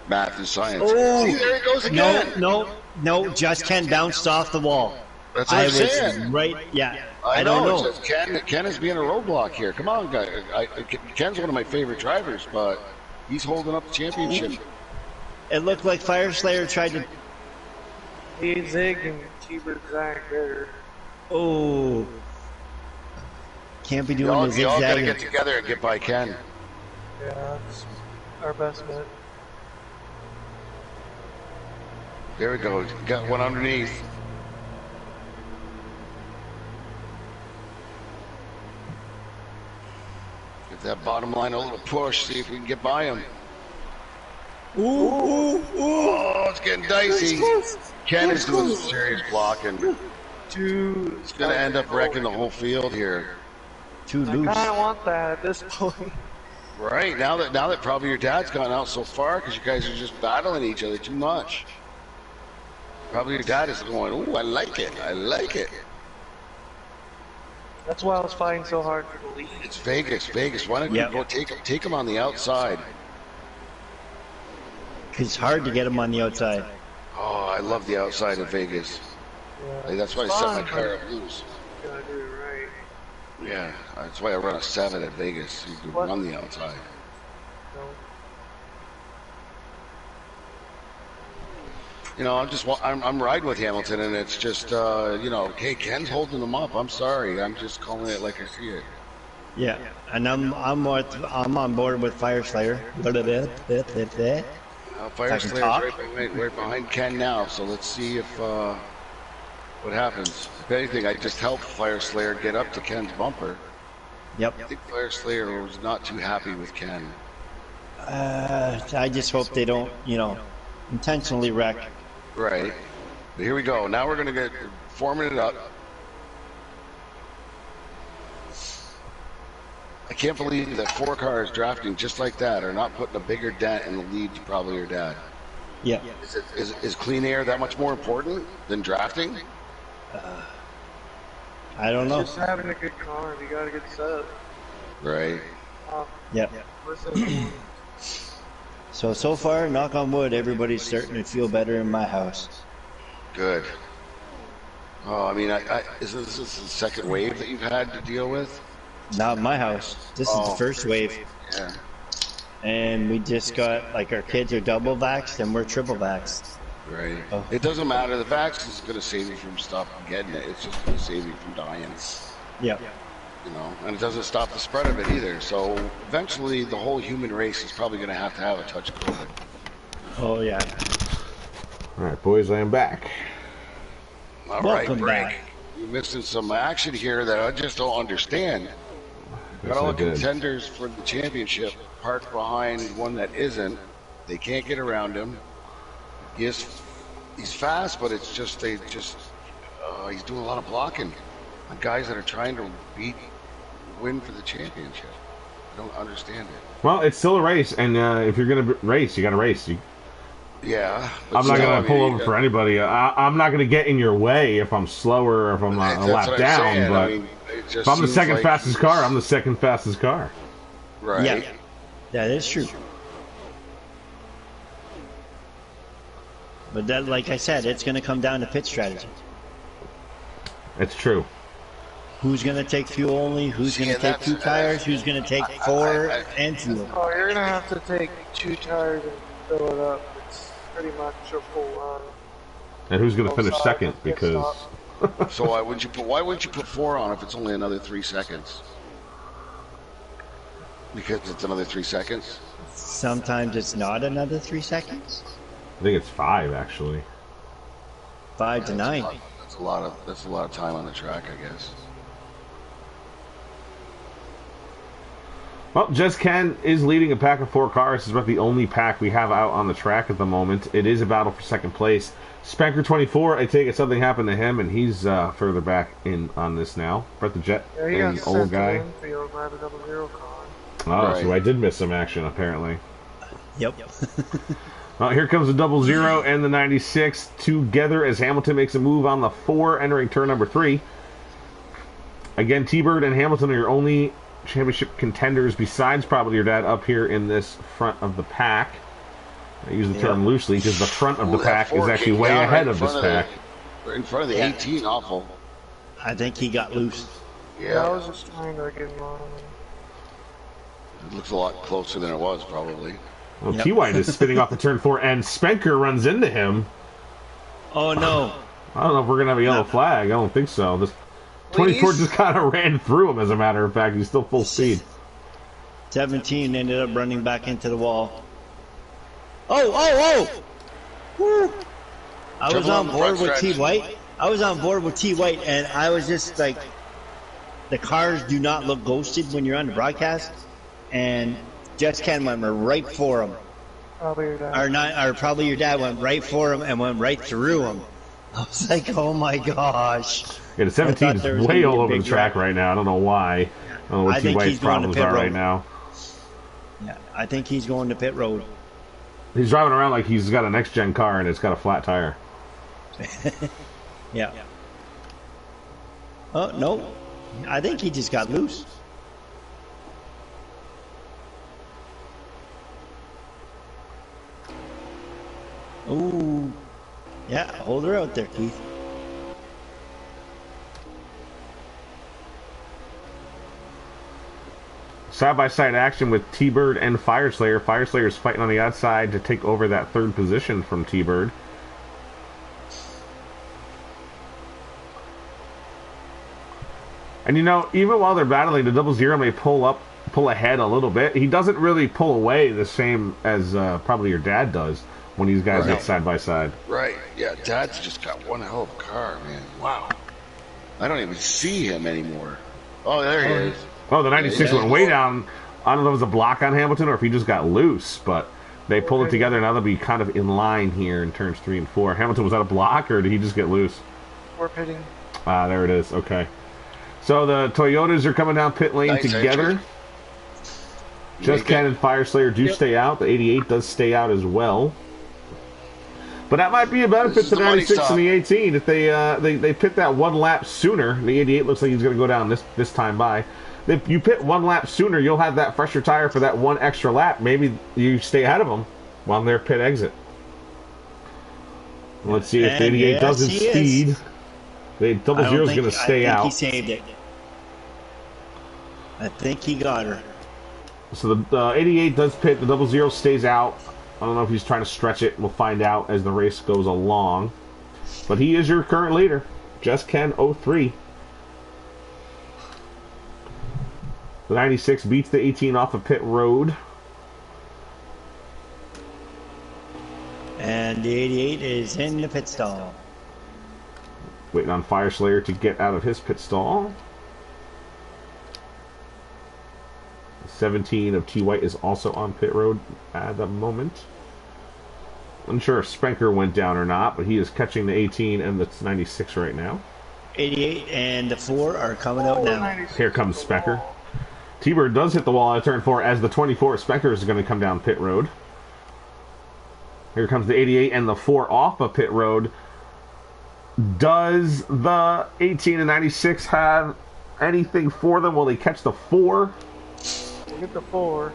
Math and science. Oh, see, there he goes again. No, Just Ken bounced off the wall. That's what I'm saying. Right, yeah. I don't know. know. It's just Ken is being a roadblock here. Come on, guys. Ken's one of my favorite drivers, but he's holding up the championship. It looked like Fire Slayer tried to. he zigged and T-Bird zagged better. Oh. Can't be doing the You all got to zigzagging. get together and get by Ken. Yeah, that's our best bet. There we go. Got one underneath. Give that bottom line a little push. See if we can get by him. Oh, it's getting dicey. Ken is doing some serious blocking. It's going to end up wrecking the whole field here. Too I loose. kind of want that at this point. Right, now that probably your dad's gone out so far because you guys are just battling each other too much. Probably your dad is going, ooh, I like it. I like it. That's why I was fighting so hard for the lead. It's Vegas. Why don't you go take him on the outside? It's hard to get him on the outside. Oh, I love the outside of Vegas. Yeah, That's why I set my car up loose. gotta do it right. Yeah, that's why I run a 7 at Vegas. You can run the outside. No. You know, I'm riding with Hamilton, and it's just you know, hey, Ken's holding them up. I'm sorry, I'm just calling it like I see it. Yeah, and I'm on board with Fire Slayer. Fire I can Slayer's talk. right behind Ken now, so let's see if what happens. If anything, I just helped Fire Slayer get up to Ken's bumper. Yep. I think Fire Slayer was not too happy with Ken. I just hope they don't, you know, intentionally wreck. Right. But here we go. Now we're gonna get forming it up. I can't believe that 4 cars drafting just like that are not putting a bigger dent in the lead to probably your dad. Yeah. Is clean air that much more important than drafting? I don't know. Just having a good car, you got a good set. Right. Yeah. Listen, So far, knock on wood, everybody's starting to feel better in my house. Good. Oh, I mean, is this the second wave that you've had to deal with? Not in my house. This is the first wave. Yeah. And we just got, like, our kids are double vaxxed and we're triple vaxxed. Right. Oh. It doesn't matter. The vax is going to save you from getting it. It's just going to save you from dying. Yeah. You know, and it doesn't stop the spread of it either. So eventually, the whole human race is probably going to have a touch of COVID. Oh, yeah. All right, boys, I am back. All right, Welcome Greg. back. You're missing some action here that I just don't understand. Yes, Got all I the did. contenders for the championship parked behind one that isn't. They can't get around him. He's fast, but it's just he's doing a lot of blocking on guys that are trying to win for the championship. I don't understand it. Well, it's still a race, and if you're going to race, you got to race. Yeah, but I'm not still, going to pull over for anybody. I'm not going to get in your way if I'm slower or if I'm a That's lap what I'm down. saying. But I mean, it just if I'm the seems second like fastest car, I'm the second fastest car. Right. Yeah. That is true. But that, like I said, it's going to come down to pit strategy. It's true. Who's going to take fuel only? Who's going to take that's- 2 tires? Who's going to take 4 and fuel? oh, you're gonna have to take 2 tires and fill it up. It's pretty much a full run. And who's going to finish Outside, second? pit Because stop. So why wouldn't you put 4 on if it's only another 3 seconds? Because it's another 3 seconds. Sometimes it's not another 3 seconds. I think it's 5 actually. 5 to 9. That's a lot of time on the track, I guess. Well, Just Ken is leading a pack of 4 cars. This is about the only pack we have out on the track at the moment. It is a battle for second place. Spanker 24, I take it something happened to him, and he's further back in on this now. Brett the Jet, Yeah, he an got old sent to guy. infield by the 00 car. Oh, Right. so I did miss some action, apparently. Yep. Well, here comes the 00 and the 96 together as Hamilton makes a move on the 4, entering turn number 3. Again, T-Bird and Hamilton are your only championship contenders besides probably your dad up here in this front of the pack. I use the term loosely because the front of the Ooh, that pack is 4 actually came way down right ahead in of this front pack. Right in front of the 18, awful. I think he got loose. Yeah, I Yeah, was just trying to get in line. it looks a lot closer than it was, probably. Well, Yep. T-White is spinning off the turn 4, and Spenker runs into him. Oh, no. I don't know if we're going to have a yellow flag. I don't think so. This 24 Please? just kind of ran through him, as a matter of fact. He's still full speed. 17 ended up running back into the wall. Oh! Woo. I was Trouble on on the board front with stretch. T. White. I was on board with T. White, and I was just like, the cars do not look ghosted when you're on the broadcast. And Just Ken went right for him. Probably your dad. Or not, or probably your dad went right for him and went right through him. I was like, oh my gosh. Yeah, the 17 I thought there is was way gonna be all a over the big track wreck. right now. I don't know why. I don't know what I think T-White's he's going to problems pit are right road. now. Yeah, I think he's going to pit road. He's driving around like he's got a next-gen car and it's got a flat tire. Yeah. Oh, no. I think he just got loose. Ooh. Yeah, hold her out there, Keith. Side-by-side action with T-Bird and Fireslayer. Fireslayer's fighting on the outside to take over that 3rd position from T-Bird. And you know, even while they're battling, the 00 may pull ahead a little bit. He doesn't really pull away the same as probably your dad does when these guys get side by side. Right. Yeah, Dad's just got one hell of a car, man. Wow. I don't even see him anymore. Oh, there he is. Oh, the 96 went way down. I don't know if it was a block on Hamilton or if he just got loose, but they pulled it together. Now they'll be kind of in line here in turns 3 and 4. Hamilton, was that a block or did he just get loose? We're pitting. Ah, there it is. Okay. So the Toyotas are coming down pit lane together. Just Ken and Fire Slayer do stay out. The 88 does stay out as well. But that might be a benefit to the 96 and the 18 if they pit that one lap sooner. The 88 looks like he's going to go down this time by. If you pit one lap sooner, you'll have that fresher tire for that one extra lap. Maybe you stay ahead of them on their pit exit. Let's see if the 88 doesn't speed. The 00 is going to stay out. I think he saved it. I think he got her. So the 88 does pit. The 00 stays out. I don't know if he's trying to stretch it. We'll find out as the race goes along. But he is your current leader. Just Ken 03. The 96 beats the 18 off of pit road. And the 88 is in the pit stall. Waiting on Fire Slayer to get out of his pit stall. 17 of T. White is also on pit road at the moment. Unsure if Spenker went down or not, but he is catching the 18 and the 96 right now. 88 and the 4 are coming out now. Here comes Spenker. T-Bird does hit the wall at turn 4 as the 24 Spenker is going to come down pit road. Here comes the 88 and the 4 off of pit road. Does the 18 and 96 have anything for them? Will they catch the 4? We'll get the 4.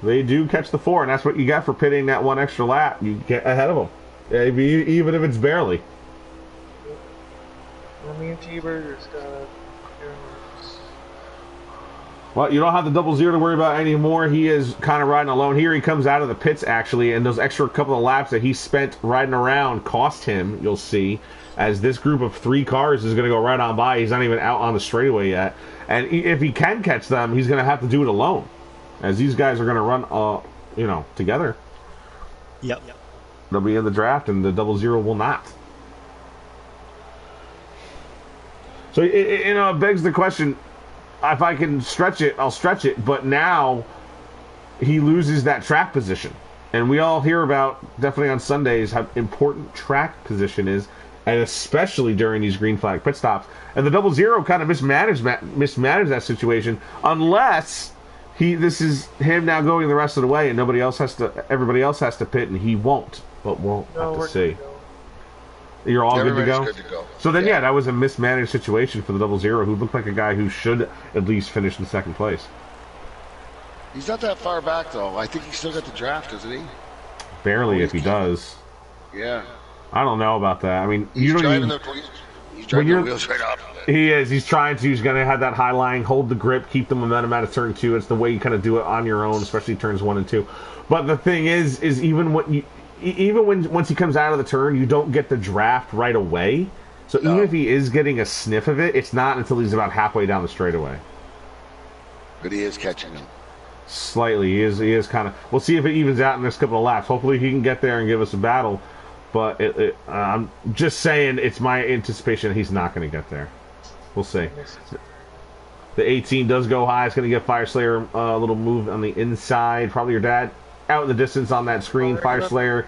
They do catch the 4, and that's what you get for pitting that one extra lap. You get ahead of them, even if it's barely. Well, me and T-Bird are just gotta. Well, you don't have the 00 to worry about anymore. He is kind of riding alone. Here he comes out of the pits, actually, and those extra couple of laps that he spent riding around cost him, you'll see, as this group of 3 cars is going to go right on by. He's not even out on the straightaway yet. And if he can catch them, he's going to have to do it alone, as these guys are going to run, together. Yep. They'll be in the draft, and the 00 will not. So, it begs the question, if I can stretch it, I'll stretch it. But now he loses that track position. And we all hear about, definitely on Sundays, how important track position is, and especially during these green flag pit stops. And the 00 kind of mismanaged that situation, unless this is him now going the rest of the way, and everybody else has to pit, and he won't. But we'll have to see. You're all good to go? So then, that was a mismanaged situation for the 00, who looked like a guy who should at least finish in second place. He's not that far back, though. I think he's still got the draft, doesn't he? Barely, if he does. Yeah. I don't know about that. I mean, he's driving the wheels right off of it. He is. He's trying to. He's going to have that high line, hold the grip, keep the momentum out of turn 2. It's the way you kind of do it on your own, especially turns 1 and 2. But the thing is even once he comes out of the turn, you don't get the draft right away. So even if he is getting a sniff of it, it's not until he's about halfway down the straightaway. But he is catching him. Slightly. He is kind of... We'll see if it evens out in this couple of laps. Hopefully he can get there and give us a battle. But I'm just saying, it's my anticipation that he's not going to get there. We'll see. The 18 does go high. It's going to give Fire Slayer a little move on the inside. Probably your dad out in the distance on that screen. Fire Slayer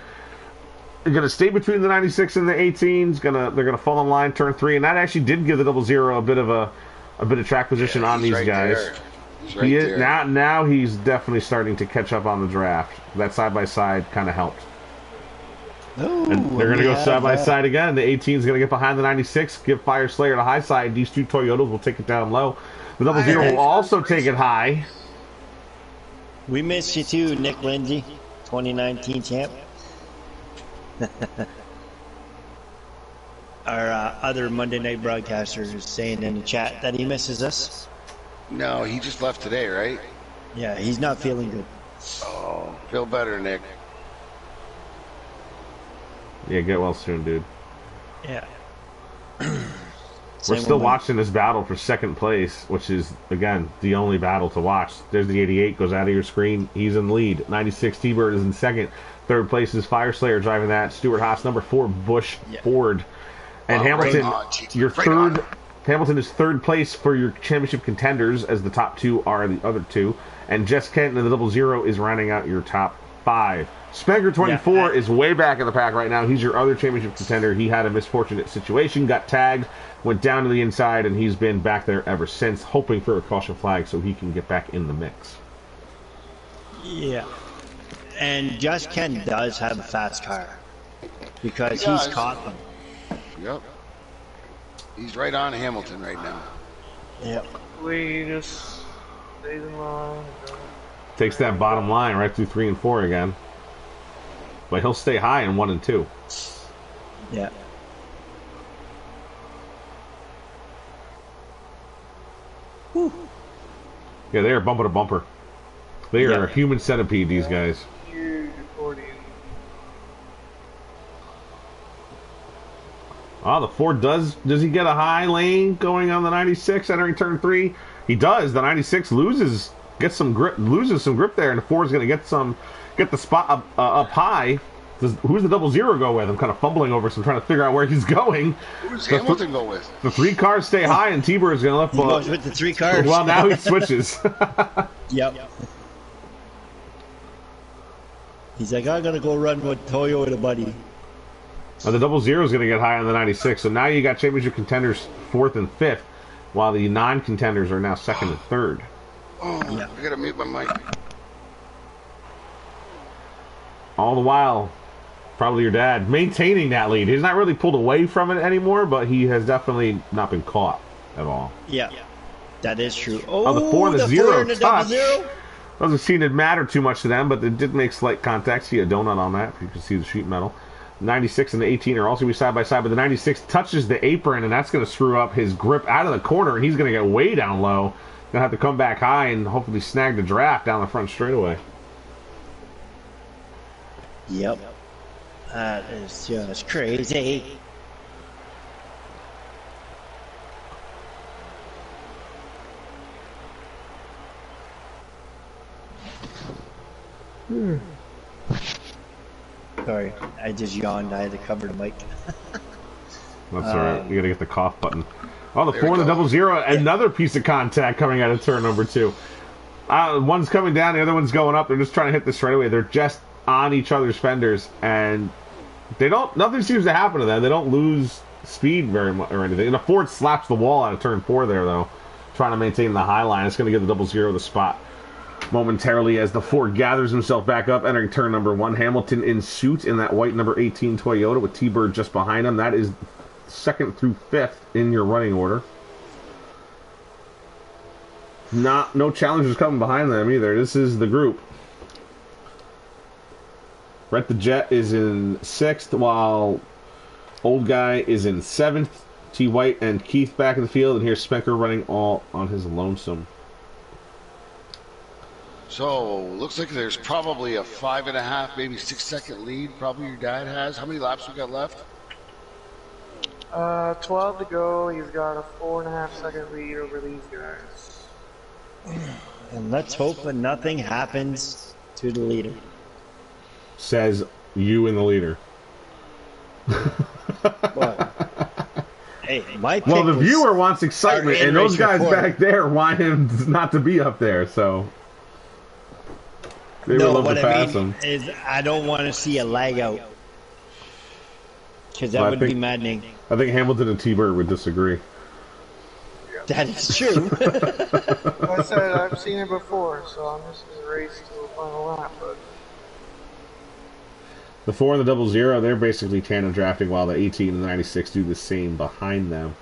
is going to stay between the 96 and the 18s. They're going to fall in line turn 3, and that actually did give the 00 a bit of track position on these guys. He is now he's definitely starting to catch up on the draft. That side by side kind of helped. Ooh, and they're going to go side by side again. The 18 is going to get behind the 96, give Fire Slayer the high side. These 2 Toyotas will take it down low. The 00 will also take it high. We missed you too, Nick Lindsay, 2019 champ. Our other Monday night broadcaster is saying in the chat that he misses us. No, he just left today, right? Yeah, he's not feeling good. Oh, feel better, Nick. Yeah, get well soon, dude. Yeah. We're Same still with me. watching this battle for second place, which is, again, the only battle to watch. There's the 88, goes out of your screen. He's in lead. 96, T-Bird is in second. Third place is Fire Slayer driving that. Stuart Haas, number 4, Bush Ford. And Hamilton, your third. Hamilton is third place for your championship contenders, as the top 2 are the other 2. And Jess Kent in the 00 is rounding out your top 5. Spenker 24 is way back in the pack right now. He's your other championship contender. He had a misfortunate situation, got tagged, went down to the inside, and he's been back there ever since, hoping for a caution flag so he can get back in the mix. Yeah. And Just Ken does have a fast car because he's caught them. Yep. He's right on Hamilton right now. Yep. We just stays in line. Takes that bottom line right through 3 and 4 again. But he'll stay high in 1 and 2. Yeah. Whew. Yeah, they are bumper to bumper. They are a human centipede, these guys. Huge accordion. Oh, the Ford does he get a high lane going on the 96 entering turn 3? He does. The 96 loses some grip there, and the Ford's going to get the spot up high. Who's the 00 go with? I'm kind of fumbling over, so I'm trying to figure out where he's going. Who's Hamilton go with? The 3 cars stay high, and T-Bird's going to lift. He goes with the 3 cars. Well, now he switches. Yep. He's like, I'm gonna go run with Toyota, buddy. Now the 00 is going to get high on the 96, so now you got championship contenders 4th and 5th, while the non-contenders are now 2nd and 3rd. Oh, yeah. I gotta mute my mic. All the while, probably your dad maintaining that lead. He's not really pulled away from it anymore, but he has definitely not been caught at all. Yeah, that is true. Oh, the 4 and the 0 and the touch. 00? Doesn't seem to matter too much to them, but they did make slight contact. See a donut on that. You can see the sheet metal. 96 and the 18 are also going to be side by side, but the 96 touches the apron, and that's going to screw up his grip out of the corner, and he's going to get way down low. Going to have to come back high and hopefully snag the draft down the front straightaway. Yep. That is just crazy. Sorry, I just yawned. I had to cover the mic. That's alright. You got to get the cough button. Oh, the 4 and the 00. Another piece of contact coming out of turn number 2. One's coming down, the other one's going up. They're just trying to hit this straightaway. They're just on each other's fenders, and nothing seems to happen to them. They don't lose speed very much or anything. And the Ford slaps the wall out of turn 4 there, though, trying to maintain the high line. It's going to give the 00 the spot momentarily as the Ford gathers himself back up, entering turn number 1. Hamilton in suit in that white number 18 Toyota with T-Bird just behind him. That is 2nd through 5th in your running order. No challengers coming behind them either. This is the group. Brett the Jet is in 6th, while Old Guy is in 7th. T. White and Keith back in the field, and here's Spenker running all on his lonesome. So, looks like there's probably a 5.5, maybe 6-second lead. Probably your dad has. How many laps we got left? 12 to go. He's got a 4.5-second lead over these guys. And let's hope that nothing happens to the leader. Says you and the leader. Well, hey, my well, the pick was viewer wants excitement, and those guys report. back there want him not to be up there, so they would No, love what to I pass mean him. is I don't want to see a lag out. Because that Well, would be maddening. I think Hamilton and T-Bird would disagree. That is true. Like I said, I've seen it before, so I'm just going to race to the final lap. But The 4 and the 00, they're basically tandem drafting, while the 18 and the 96 do the same behind them.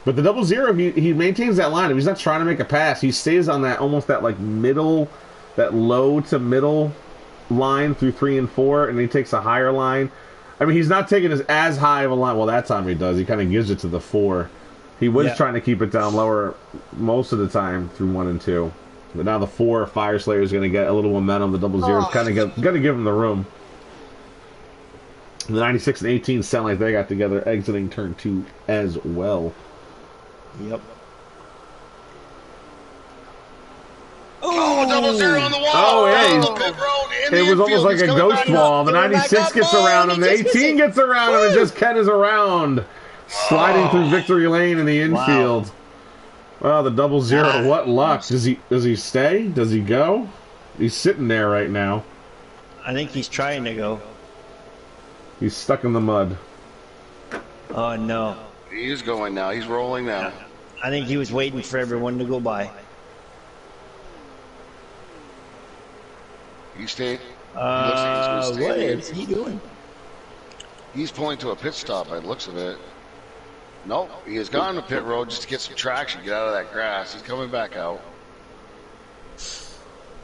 But the 00, he maintains that line. If he's not trying to make a pass, he stays on that almost that like middle, that low to middle line through 3 and 4, and he takes a higher line. I mean, he's not taking as high of a line. Well, that time he does. He kind of gives it to the 4. He was trying to keep it down lower most of the time through 1 and 2. But now the 4, Fire Slayer, is going to get a little momentum. The 00 is kind of going to give him the room. The 96 and 18 sound like they got together exiting turn 2 as well. Yep. Oh, 0 on the wall. Oh, yeah. Down the pit road in the It was almost infield. like He's a coming ghost back wall. up. The Coming back 96 up. gets Oh, around and him. he The just missed 18 it. gets around him, and Woo! just Ken is around. Sliding through victory lane in the infield. Wow, the 0-0. What luck. Does he stay? Does he go? He's sitting there right now. I think he's trying to go. He's stuck in the mud. Oh, no. He is going now. He's rolling now. I think he was waiting for everyone to go by. He's staying. He looks like he's going to stay What in the is infield. he doing? He's pulling to a pit stop by the looks of it. Nope, he has gone to pit road just to get some traction, get out of that grass. He's coming back out.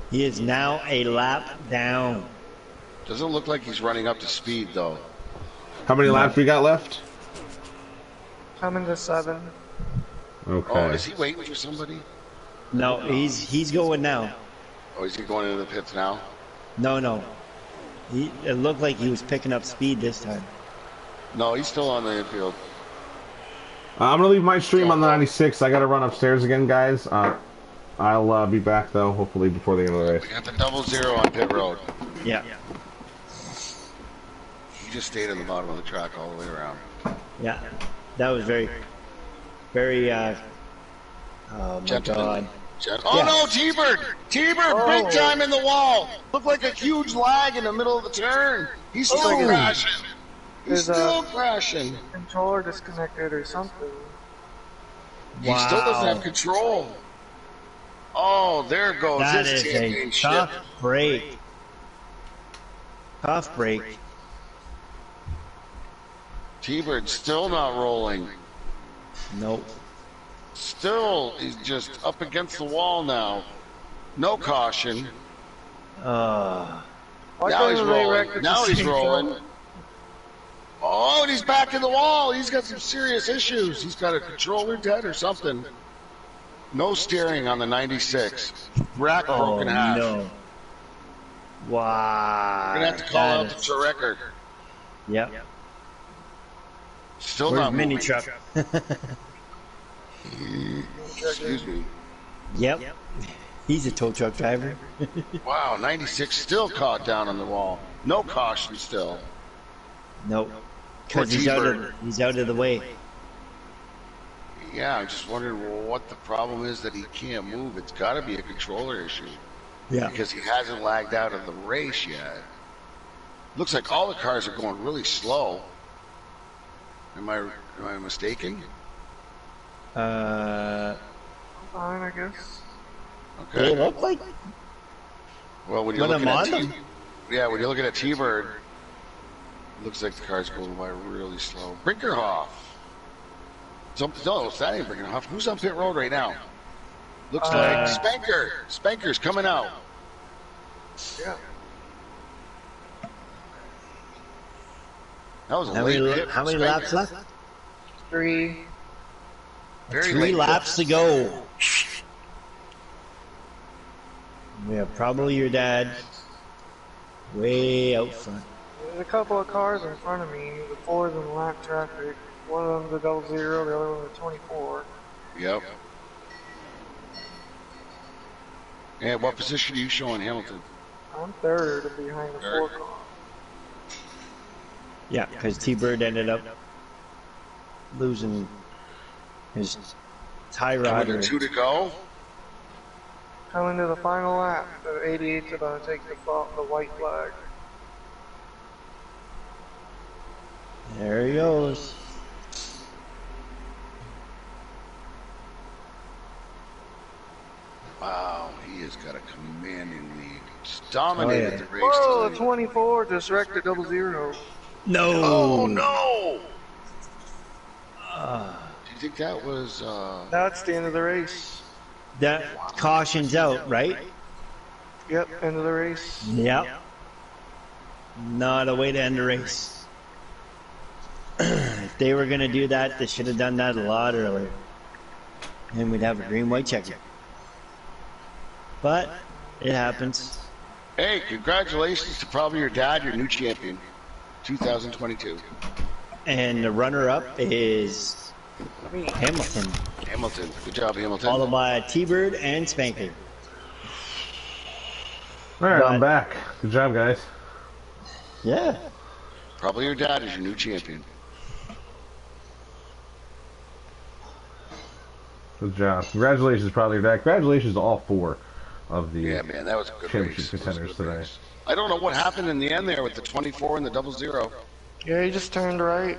He is now a lap down. Doesn't look like he's running up to speed, though. How many laps we got left? Coming to 7. Okay. Oh, is he waiting for somebody? No, he's going now. Oh, is he going into the pits now? No. It looked like he was picking up speed this time. No, he's still on the infield. I'm going to leave my stream on the 96. I got to run upstairs again, guys. I'll be back, though, hopefully before the end of the race. We got the 0 on pit road. Yeah. He just stayed on the bottom of the track all the way around. Yeah. That was very, oh my Gentlemen. God. Oh Yeah. no, T-Bird! T-Bird, big time in the wall! Looked like a huge lag in the middle of the turn. He's still crashing. He's still crashing. Controller disconnected or something. He still doesn't have control. Oh, there goes That his is a championship. tough break. Tough break. T-Bird still not rolling. Nope. Still, he's just up against the wall now. No caution. Why Now he's couldn't they wreck rolling. at Now the he's same rolling. time? Oh, and he's back in the wall. He's got some serious issues. He's got a controller dead or something. No steering on the 96. Rack broken half. No. Wow. We're going to have to call out the Trekker. Yep. Still Where's not mini moving. truck? Excuse me. Yep. He's a tow truck driver. Wow, 96 still caught down on the wall. No caution still. Nope. Poor Because he's out of the way. Yeah, I'm just wondering what the problem is that he can't move. It's got to be a controller issue. Yeah. Because he hasn't lagged out of the race yet. Looks like all the cars are going really slow. Am I mistaken? Fine, I guess. They Okay. look like Well, when you're when looking I'm at on them. yeah, when you're looking at T-Bird, looks like the car's going by really slow. Brinkerhoff. No, that ain't Brinkerhoff. Who's on pit road right now? Looks like Spanker. Spanker's coming out. Yeah. That was a How late many, pit how from many laps Spanker. left? 3. Very 3 late laps to go. Yeah, probably your dad. Way out front. There's a couple of cars in front of me. The 4's in lap traffic. One of them's a 0, the other one's a 24. Yep. And what position are you showing Hamilton? I'm 3rd behind the 4 car. Yeah, because T-Bird ended up losing his tie rod. Under 2 to go. Coming to the final lap. The 88's about to take the white flag. There he goes. Wow, he has got a commanding lead. Just dominated the race. Whoa, the tonight. 24 just wrecked a 0. No. Oh no! Do you think that was? That's the end of the race. That caution's out, right? Yep, end of the race. Yep. Not a way to end a race. If they were going to do that, they should have done that a lot earlier. And we'd have a green-white checker. But it happens. Hey, congratulations to probably your dad, your new champion. 2022. And the runner-up is Hamilton, Hamilton. Good job, Hamilton. followed by T-Bird and Spanker. All right, I'm But- back. Good job, guys. Yeah. Probably your dad is your new champion. Good job. Congratulations, probably your dad. Congratulations to all 4 of the Yeah, man, that was a good championship race. That was a contenders good today. race. I don't know what happened in the end there with the 24 and the 00. Yeah, he just turned right.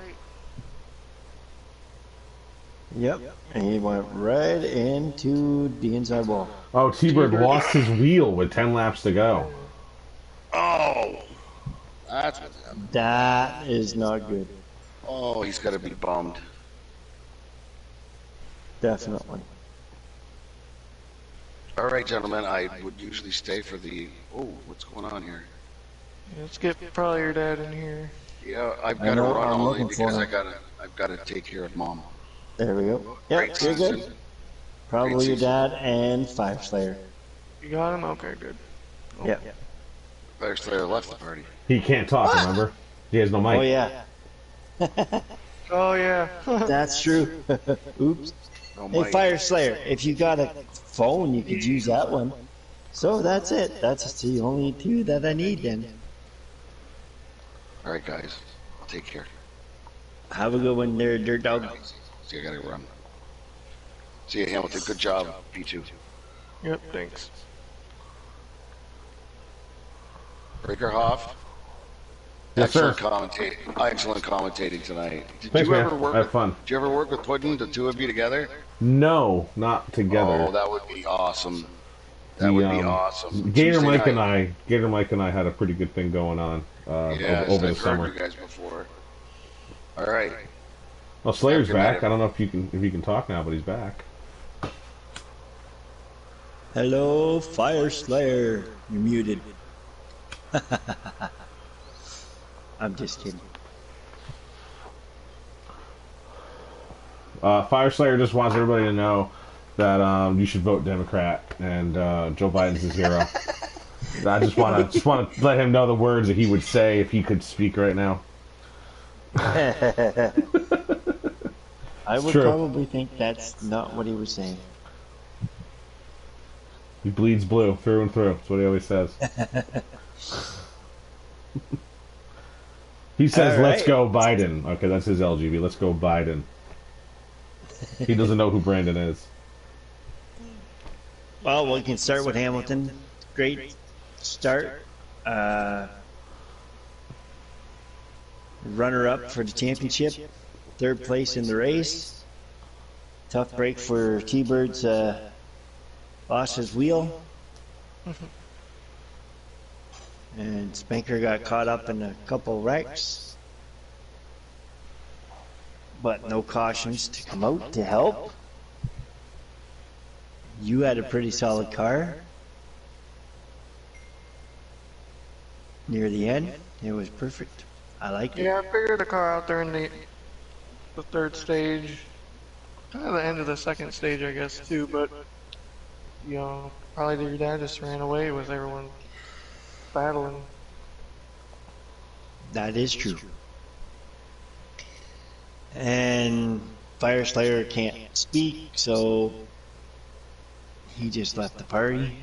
Yep. And he went right into the inside wall. Oh, T-Bird lost his wheel with 10 laps to go. Oh, that's what's happened. That is not good. Oh, he's got to be bummed. Definitely. All right, gentlemen, I would usually stay for the. Oh, what's going on here? Let's get probably your dad in here. Yeah, I've I got to know, run I'm only looking for because him. I've got to take care of Mom. There we go. Yep, Great you're season. good. Probably Great your season. dad and Fire Slayer. You got him? Okay, good. Yep. Fire Slayer left the party. He can't talk, remember? He has no mic. Oh, yeah. Oh, yeah. That's true. Oops. Oh, Hey, Mike. Fire Slayer, if you got a phone, you could use that one. So that's it. That's the only 2 that I need then. All right, guys, I'll take care. Have a good one there, Dirt Dog. See, I got to run. See you, Hamilton. Good job, P2. Yep, thanks. Breakerhoff. Yes, sir. Excellent commentating tonight. Did Thanks, you man. ever work? Have fun. Did you ever work with Puddin', the 2 of you together? No, not together. Oh, that would be awesome. That would be awesome. Gator Tuesday Mike night. and I had a pretty good thing going on Yes, over the I've heard summer. you guys before. All right. Well, Slayer's Good night, back. I don't know if you can talk now, but he's back. Hello, Fire Slayer. You're muted. I'm just kidding. Fire Slayer just wants everybody to know that you should vote Democrat and Joe Biden's his hero. I just want to let him know the words that he would say if he could speak right now. I would true. probably think that's not what he was saying. He bleeds blue through and through. That's what he always says. He says, All "Let's right. go Biden." Okay, that's his LGB. Let's go Biden. He doesn't know who Brandon is. Well, we can start with Hamilton. Great start. Runner-up for the championship. 3rd place in the race. Tough break for T-Bird's lost his wheel. And Spanker got caught up in a couple wrecks. But no cautions to come out to help. You had a pretty solid car. Near the end, it was perfect. I liked it. Yeah, I figured the car out there in the 3rd stage. Kind of the end of the 2nd stage, I guess, too, but, you know, probably your dad just ran away with everyone battling. That is true. And Fire Slayer can't speak, so he just left the party.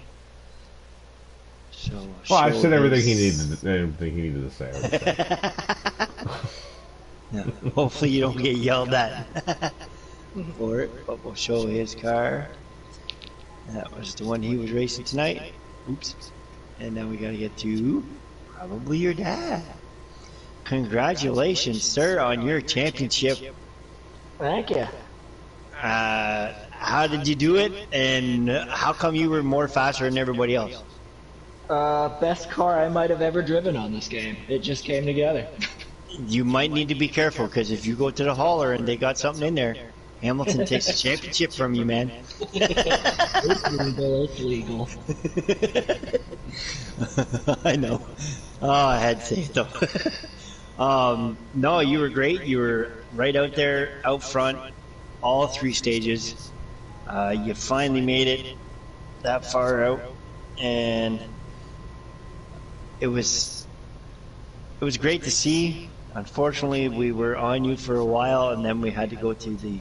So Well, I've show said everything he his- needed to say. Yeah, hopefully you don't get yelled at for it, but we'll show his car. That was the one he was racing tonight. Oops. And now we gotta get to probably your dad. Congratulations, sir, on your championship. Thank you. How did you do it, and how come you were more faster than everybody else? Best car I might have ever driven on this game. It just came together. You might need to be careful, because if you go to the hauler and they got something in there, Hamilton takes the championship from you, man. It's legal. I know. Oh, I had to say it though. No, you were great. You were right out there, out front, all 3 stages. You finally made it that far out, and it was it was great to see. Unfortunately, we were on you for a while, and then we had to go to the,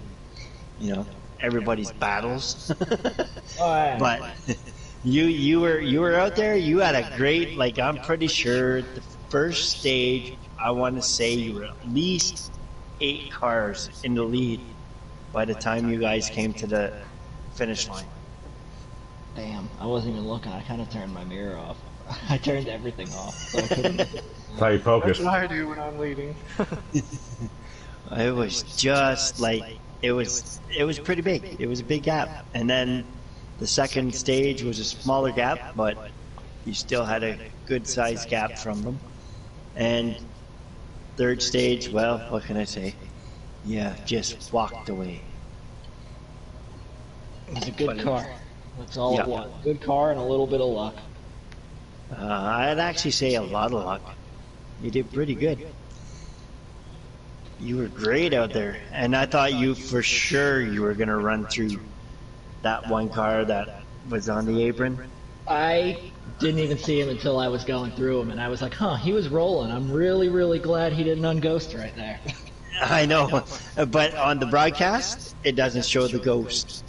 you know, everybody's battles. Alright. But you were out there. You had a great, like, I'm pretty sure the first stage, I want to say you were at least 8 cars in the lead by the time you guys came to the finish line. Damn, I wasn't even looking. I kind of turned my mirror off. I turned everything off. So I couldn't... That's how you focus. That's what I do when I'm leading. It was just like it was pretty big. It was a big gap, and then the second stage was a smaller gap, but you still had a good sized gap from them. And third stage, well, what can I say? Yeah, just walked away. It was a good car. That's all Yeah. it was. Good car and a little bit of luck. I'd actually say a lot of luck. You did pretty good. You were great out there, and I thought you for sure you were gonna run through that one car that was on the apron. I didn't even see him until I was going through him, and I was like, huh, he was rolling. I'm really, really glad he didn't unghost right there. I know, but on the broadcast, it doesn't show the ghost.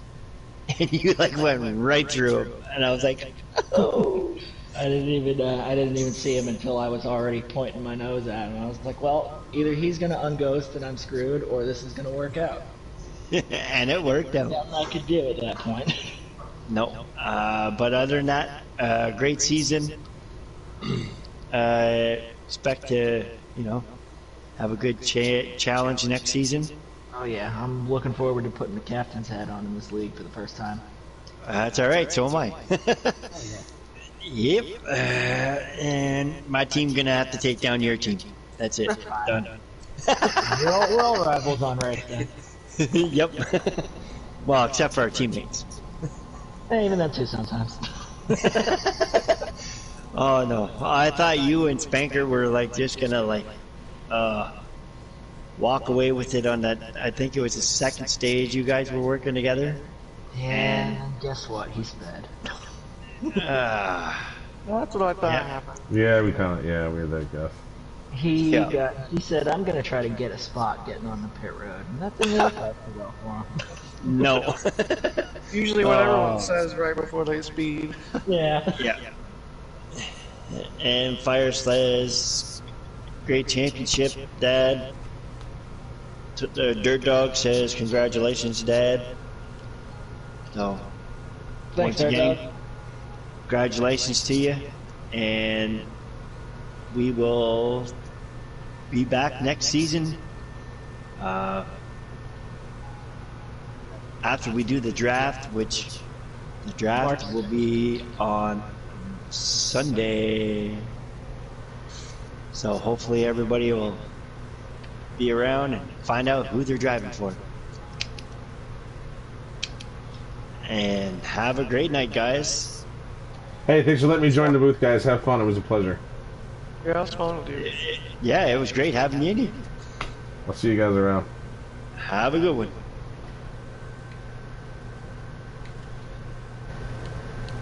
And you like went right through him, and I was like, Oh. I didn't even see him until I was already pointing my nose at him. I was like, well, either he's gonna unghost and I'm screwed, or this is gonna work out. and it worked out. Nothing I could do at that point. No, but other than that, great season. Expect to, have a good challenge next season. Oh yeah, I'm looking forward to putting the captain's hat on in this league for the first time. That's all right. So am I. Yep. And my team gonna have to take down your team. That's it. Done. We're all rivals on race day. Yep. Well, except for our teammates. Even that too sometimes. Oh no! I thought you and Spanker were like just gonna walk away with it on that. I think it was the second stage. You guys were working together. And guess what? He's sped. That's what I thought happened. Yeah, we had that guess. He said, I'm gonna try to get a spot getting on the pit road. And that didn't work out too well for him. No. Usually what everyone says right before they speed. Yeah. Yeah. And Fire says, great championship, Dad. Dirt Dog says, congratulations, Dad. So, Thanks, once again, Dog. congratulations to you. And we will be back next season. After we do the draft, which the draft will be on Sunday. So hopefully everybody will be around and find out who they're driving for. And have a great night, guys. Hey, thanks for letting me join the booth, guys. Have fun. It was a pleasure. Yeah, it was fun with you. Yeah, it was great having you in here. I'll see you guys around. Have a good one.